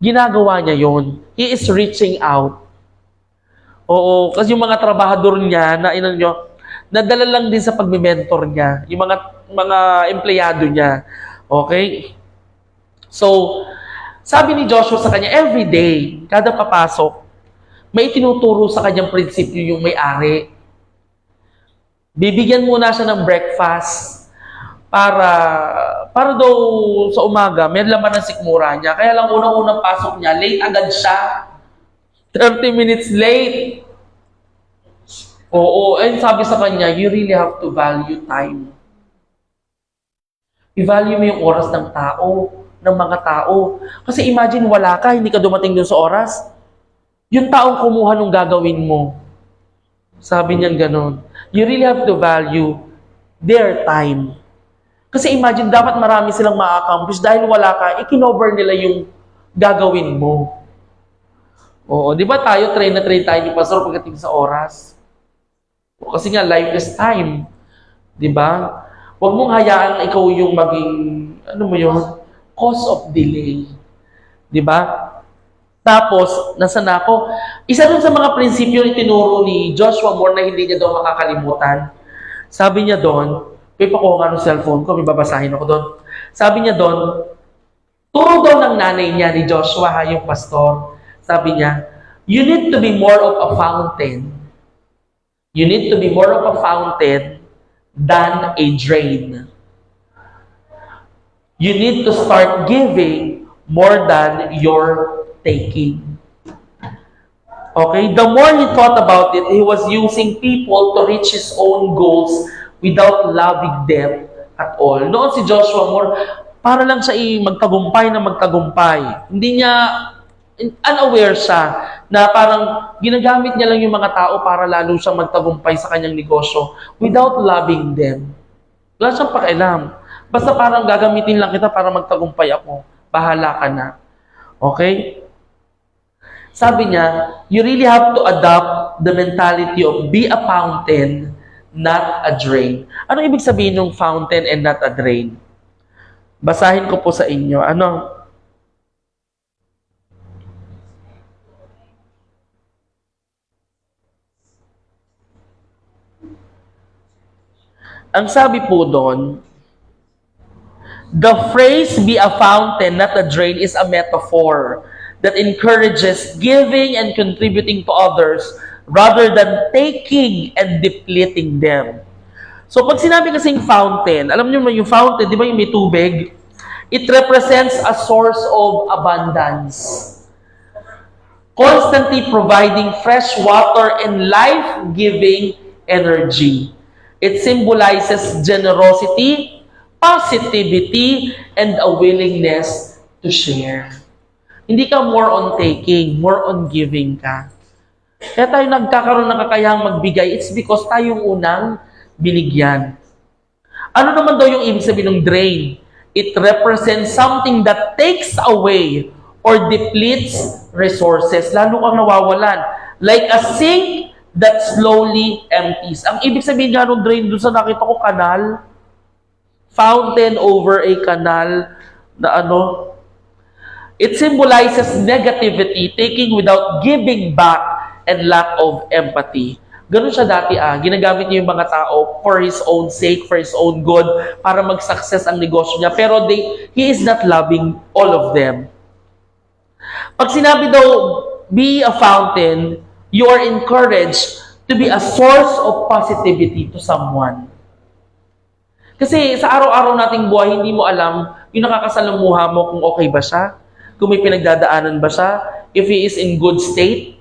ginagawa niya yon. He is reaching out. Oo, kasi yung mga trabahador niya na nadala lang din sa pagme-mentor niya, yung mga empleyado niya. Okay? So, sabi ni Joshua sa kanya, every day, kada papasok, may tinuturo sa kanyang prinsipyo yung may-ari. Bibigyan muna siya ng breakfast para daw sa umaga, may laman ng sikmura niya. Kaya lang unang-unang pasok niya, late agad siya. 30 minutes late. Oo, and sabi sa kanya, you really have to value time. I-value mo yung oras ng tao, ng mga tao. Kasi imagine wala ka, hindi ka dumating dun sa oras. Yung taong kumuha nung gagawin mo. Sabi niya ganon. You really have to value their time. Kasi imagine, dapat marami silang ma-accomplish dahil wala ka, ikinover nila yung gagawin mo. Oo, di ba tayo, train na train tayo ni Pastor pagdating sa oras? O, kasi nga, life is time. Di ba? Huwag mong hayaan na ikaw yung maging, ano mo yun, cause of delay. Di ba? Tapos, nasa na ako, isa dun sa mga prinsipyo na tinuro ni Joshua Moore na hindi niya daw makakalimutan. Sabi niya doon, may pakuha nga ng cellphone ko, may babasahin ako doon. Sabi niya doon, turo daw ng nanay niya ni Joshua, yung pastor. Sabi niya, you need to be more of a fountain. You need to be more of a fountain than a drain. You need to start giving more than you're taking. Okay? The more he thought about it, he was using people to reach his own goals without loving them at all. Noon si Joshua Moore, para lang siya magtagumpay na magtagumpay. Hindi niya, unaware siya na parang ginagamit niya lang yung mga tao para lalo siyang magtagumpay sa kanyang negosyo without loving them. Wala siyang pakialam. Basta parang gagamitin lang kita para magtagumpay ako. Bahala ka na. Okay? Sabi niya, you really have to adopt the mentality of be a fountain, not a drain. Ano ibig sabihin ng fountain and not a drain? Basahin ko po sa inyo. Ano? Ang sabi po doon, the phrase be a fountain, not a drain is a metaphor that encourages giving and contributing to others rather than taking and depleting them. So pag sinabi kasing fountain, alam niyo ba yung fountain, di ba yung may tubig? It represents a source of abundance. Constantly providing fresh water and life-giving energy. It symbolizes generosity, positivity, and a willingness to share. Hindi ka more on taking, more on giving ka. Kaya tayo nagkakaroon ng kakayahang magbigay, it's because tayong unang binigyan. Ano naman daw yung ibig sabihin ng drain? It represents something that takes away or depletes resources. Lalo kang nawawalan. Like a sink that slowly empties. Ang ibig sabihin nga ng drain, doon sa nakita ko, kanal. Fountain over a canal na ano. It symbolizes negativity, taking without giving back, and lack of empathy. Ganun siya dati ginagamit niya yung mga tao for his own sake, for his own good, para mag-success ang negosyo niya. Pero he is not loving all of them. Pag sinabi daw, be a fountain, you are encouraged to be a source of positivity to someone. Kasi sa araw-araw nating buhay, hindi mo alam yung nakakasalamuha mo kung okay ba siya, kung may pinagdadaanan ba siya, if he is in good state,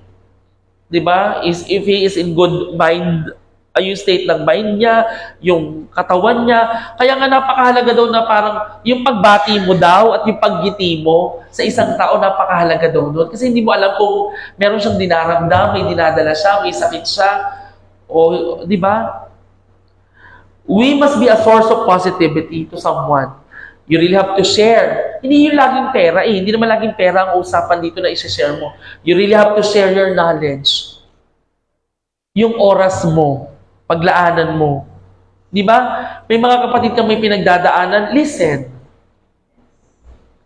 di ba? If he is in good mind, yung state ng mind niya, yung katawan niya. Kaya nga napakahalaga daw na parang yung pagbati mo daw at yung paggiti mo sa isang tao, napakahalaga daw doon. Kasi hindi mo alam kung meron siyang dinaramdam, may dinadala siya, may sakit siya, o di ba? We must be a source of positivity to someone. You really have to share. Hindi yung laging pera Hindi naman laging pera ang usapan dito na i-share mo. You really have to share your knowledge. Yung oras mo, paglaanan mo. Di ba? May mga kapatid kang may pinagdadaanan, listen.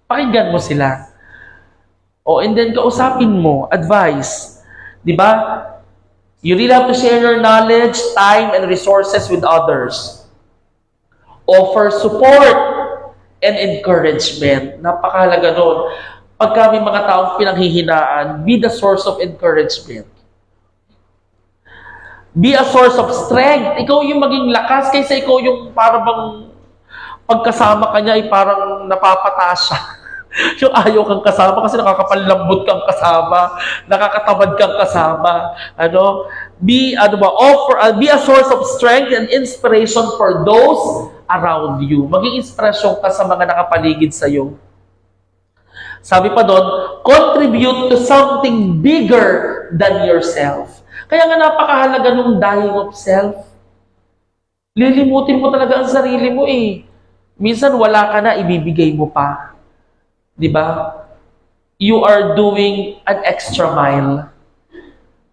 Pakinggan mo sila. And then kausapin mo, advice. Di ba? You really have to share your knowledge, time, and resources with others. Offer support and encouragement. Napakahalaga nun. Pagka may mga taong pinanghihinaan, be the source of encouragement. Be a source of strength. Ikaw yung maging lakas kaysa ikaw yung parang pagkasama ka niya ay parang napapataas siya. Yung ayaw kang kasama kasi nakakapalambot kang kasama, nakakatamad kang kasama. Be a source of strength and inspiration for those around you. Maging inspirasyon ka sa mga nakapaligid sa'yo. Sabi pa doon, contribute to something bigger than yourself. Kaya nga napakahalaga nung dying of self. Lilimutin mo talaga ang sarili mo eh. Minsan wala ka na, ibibigay mo pa. Di ba? You are doing an extra mile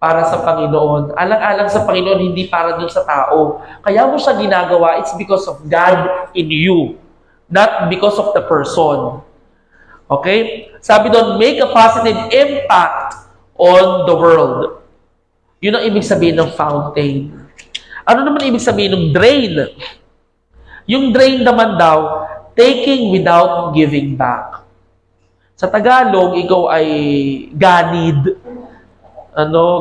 para sa Panginoon. Alang-alang sa Panginoon, hindi para dun sa tao. Kaya mo siya ginagawa, it's because of God in you, not because of the person. Okay? Sabi doon, make a positive impact on the world. Yun ang ibig sabihin ng fountain. Ano naman ibig sabihin ng drain? Yung drain naman daw, taking without giving back. Sa Tagalog, ikaw ay ganid.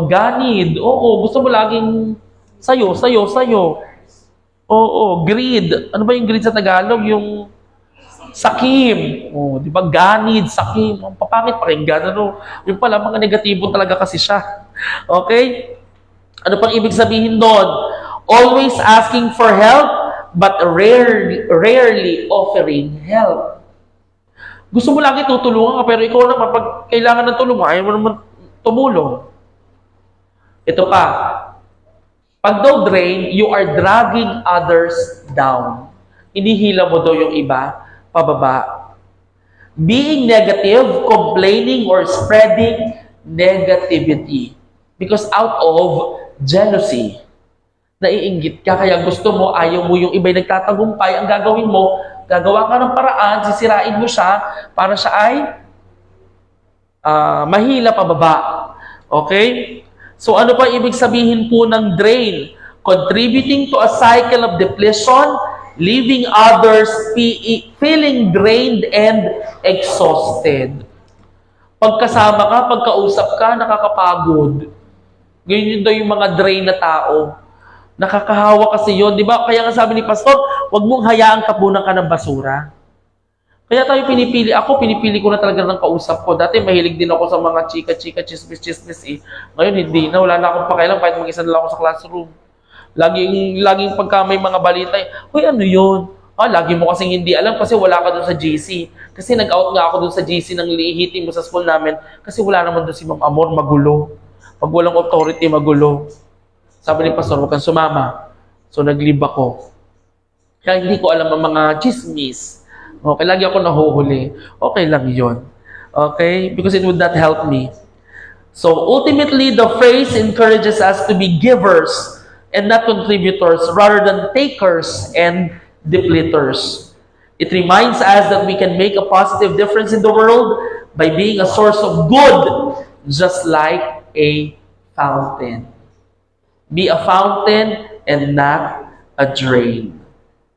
Ganid. Oo, gusto mo laging sayo. Oo, greed. Ano ba yung greed sa Tagalog? Yung sakim. Oh, di ba? Ganid, sakim. Ang papangit pakinggan. Yung pala, mga negatibo talaga kasi siya. Okay? Ano pang ibig sabihin doon? Always asking for help, but rarely offering help. Gusto mo lagi tutulungan ka, pero ikaw naman, pag kailangan ng tulong, ayaw mo naman tumulong. Ito pa. Pag daw drain, you are dragging others down. Inihila mo daw yung iba pababa. Being negative, complaining, or spreading negativity. Because out of jealousy, naiinggit ka, kaya gusto mo, ayaw mo yung iba'y nagtatagumpay, ang gagawin mo, gagawa ka ng paraan, sisirain mo siya, para siya ay mahila pababa. Okay? So ano pa ibig sabihin po ng drain? Contributing to a cycle of depletion, leaving others feeling drained and exhausted. Pagkasama ka, pagkausap ka, nakakapagod. Ganyan daw yung mga drain na tao. Nakakahawa kasi yun. Di ba? Kaya nga sabi ni Pastor, huwag mong hayaan kapunan ka ng basura. Kaya tayo pinipili ko na talaga ng kausap ko. Dati mahilig din ako sa mga chika-chika, chismis eh. Ngayon hindi na, wala na akong pakailang kahit mag-isa na lang ako sa classroom. Laging pagka may mga balita, "Hoy, ano yun? Lagi mo kasing hindi alam kasi wala ka dun sa GC. Kasi nag-out nga ako dun sa GC ng lihitin mo sa school namin kasi wala naman dun si Ma'am Amor, magulo. Pag walang authority, magulo." Sabi ni Pastor, "Huwag kang sumama." So nag-leave ako. Kaya hindi ko alam ang mga chismis. Okay, lagi ako nahuhuli. Okay lang yun. Okay? Because it would not help me. So ultimately, the phrase encourages us to be givers and not contributors rather than takers and depleters. It reminds us that we can make a positive difference in the world by being a source of good, just like a fountain. Be a fountain and not a drain.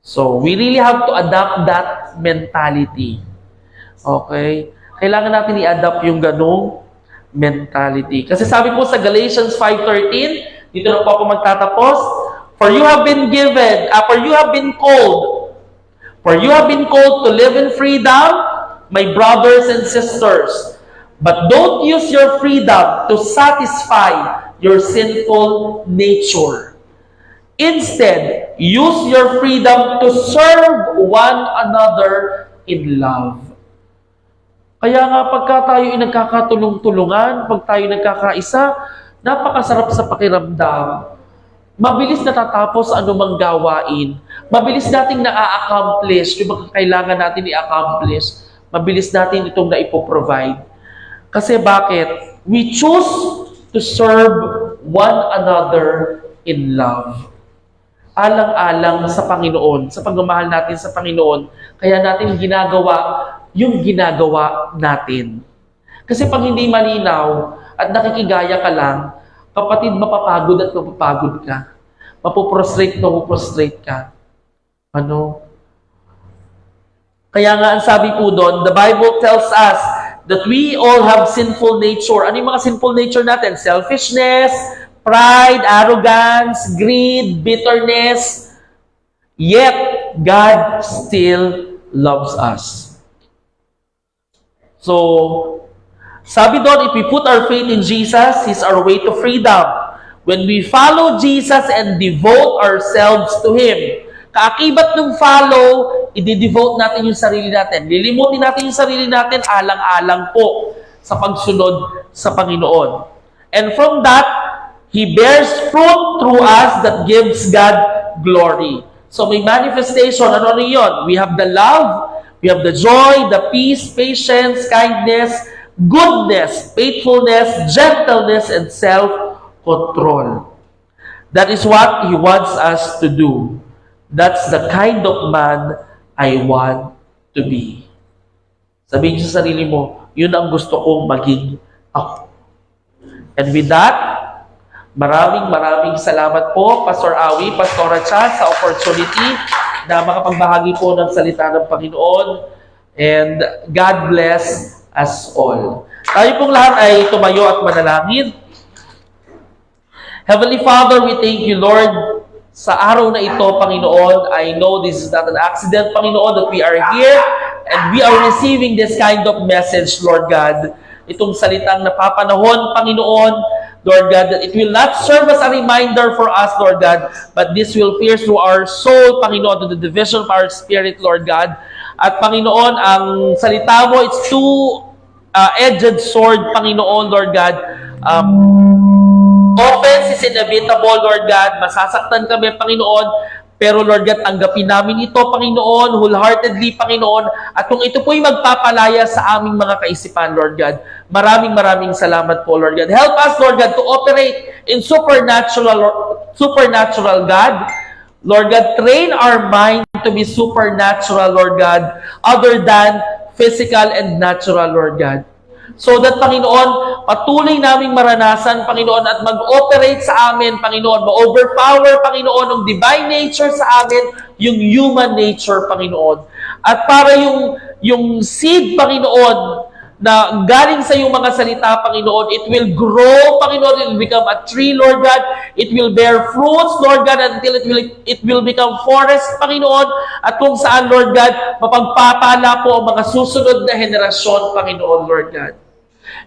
So, we really have to adapt that mentality. Okay? Kailangan natin i-adapt yung ganong mentality. Kasi sabi po sa Galatians 5:13, dito na po ako magtatapos, for you have been called to live in freedom, my brothers and sisters. But don't use your freedom to satisfy your sinful nature. Instead, use your freedom to serve one another in love. Kaya nga pagka tayo ay nagkakatulong-tulungan, pag tayo nagkakaisa, napakasarap sa pakiramdam. Mabilis natatapos ang anumang gawain. Mabilis nating na-accomplish yung mga kailangan natin i-accomplish. Mabilis natin itong na-ipoprovide. Kasi bakit? We choose to serve one another in love. Alang-alang sa Panginoon, sa pagmamahal natin sa Panginoon, kaya natin ginagawa yung ginagawa natin. Kasi pag hindi malinaw at nakikigaya ka lang, kapatid, mapapagod at mapapagod ka. Mapuprostrate ka. Kaya nga ang sabi po doon, the Bible tells us that we all have sinful nature. Ano yung mga sinful nature natin? Selfishness, pride, arrogance, greed, bitterness. Yet, God still loves us. So, sabi doon, if we put our faith in Jesus, He's our way to freedom. When we follow Jesus and devote ourselves to Him, Kaakibat ng follow, i-devote natin yung sarili natin. Lilimutin natin yung sarili natin, alang-alang po sa pagsunod sa Panginoon. And from that, He bears fruit through us that gives God glory. So may manifestation, ano yun? We have the love, we have the joy, the peace, patience, kindness, goodness, faithfulness, gentleness, and self-control. That is what He wants us to do. That's the kind of man I want to be. Sabihin sa sarili mo, yun ang gusto kong maging ako. And with that, maraming salamat po, Pastor Awi, Pastora Cha, sa opportunity na makapagbahagi po ng salita ng Panginoon. And God bless us all. Tayo pong lahat ay tumayo at manalangin. Heavenly Father, we thank you, Lord, sa araw na ito, Panginoon. I know this is not an accident, Panginoon, that we are here and we are receiving this kind of message, Lord God. Itong salitang napapanahon, Panginoon, Lord God, that it will not serve as a reminder for us, Lord God, but this will pierce through our soul, Panginoon, to the division of our spirit, Lord God. At Panginoon, ang salita mo, it's two-edged sword, Panginoon, Lord God. Offense is inevitable, Lord God. Masasaktan kami, Panginoon. Pero, Lord God, tanggapin namin ito, Panginoon, wholeheartedly, Panginoon. At kung ito po'y magpapalaya sa aming mga kaisipan, Lord God, maraming salamat po, Lord God. Help us, Lord God, to operate in supernatural, God. Lord God, train our mind to be supernatural, Lord God, other than physical and natural, Lord God. So that, Panginoon, patuloy naming maranasan, Panginoon, at mag-operate sa amin, Panginoon, ma-overpower, Panginoon, ng divine nature sa amin, yung human nature, Panginoon. At para yung seed, Panginoon, na galing sa iyong mga salita, Panginoon, it will grow, Panginoon, it will become a tree, Lord God. It will bear fruits, Lord God, until it will become forest, Panginoon. At kung saan, Lord God, mapagpapala po ang mga susunod na henerasyon, Panginoon, Lord God.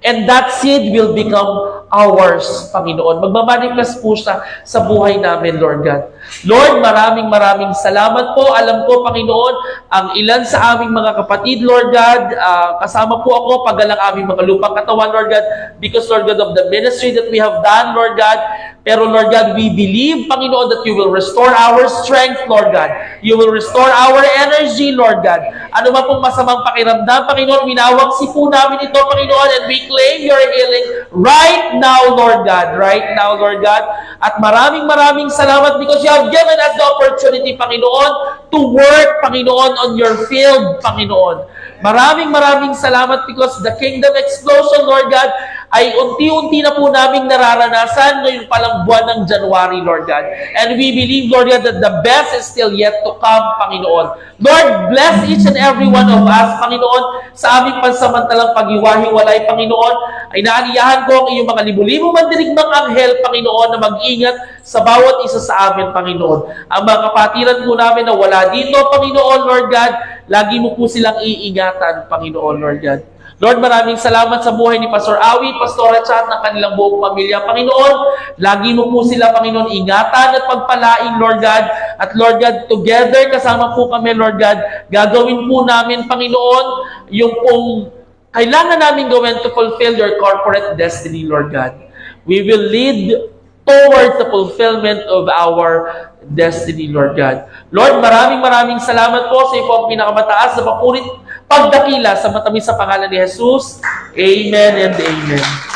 And that seed will become ours, Panginoon. Magmamanifest po siya sa buhay namin, Lord God. Lord, maraming salamat po. Alam ko, Panginoon, ang ilan sa aming mga kapatid, Lord God, kasama po ako paggalang aming mga lupang katawan, Lord God, because, Lord God, of the ministry that we have done, Lord God. Pero, Lord God, we believe, Panginoon, that you will restore our strength, Lord God. You will restore our energy, Lord God. Ano man pong masamang pakiramdam, Panginoon, winawagsi po namin ito, Panginoon, and we claim your healing right now, Lord God. Right now, Lord God. At maraming salamat because you have given us the opportunity, Panginoon, to work, Panginoon, on your field, Panginoon. Maraming salamat because the kingdom explosion, Lord God, ay unti-unti na po naming nararanasan ngayong palang buwan ng January, Lord God. And we believe, Lord God, that the best is still yet to come, Panginoon. Lord, bless each and every one of us, Panginoon, sa aming pansamantalang paghiwa-hiwalay, Panginoon. Ay naaniyahan ko ang iyong mga libu-libo mandirigmang anghel, Panginoon, na mag-ingat sa bawat isa sa amin, Panginoon. Ang mga kapatiran po namin na wala dito, Panginoon, Lord God, lagi mo po silang iingatan, Panginoon, Lord God. Lord, maraming salamat sa buhay ni Pastor Awi, Pastora Cha, at ng kanilang buong pamilya, Panginoon. Lagi mo po sila, Panginoon, ingatan at pagpalain, Lord God. At Lord God, together, kasama po kami, Lord God, gagawin po namin, Panginoon, yung pong kailangan namin gawin to fulfill your corporate destiny, Lord God. We will lead towards the fulfillment of our destiny, Lord God. Lord, maraming salamat po sa iyo po ang pinakamataas na papurit pagdakila sa matamis sa pangalan ni Jesus. Amen and amen.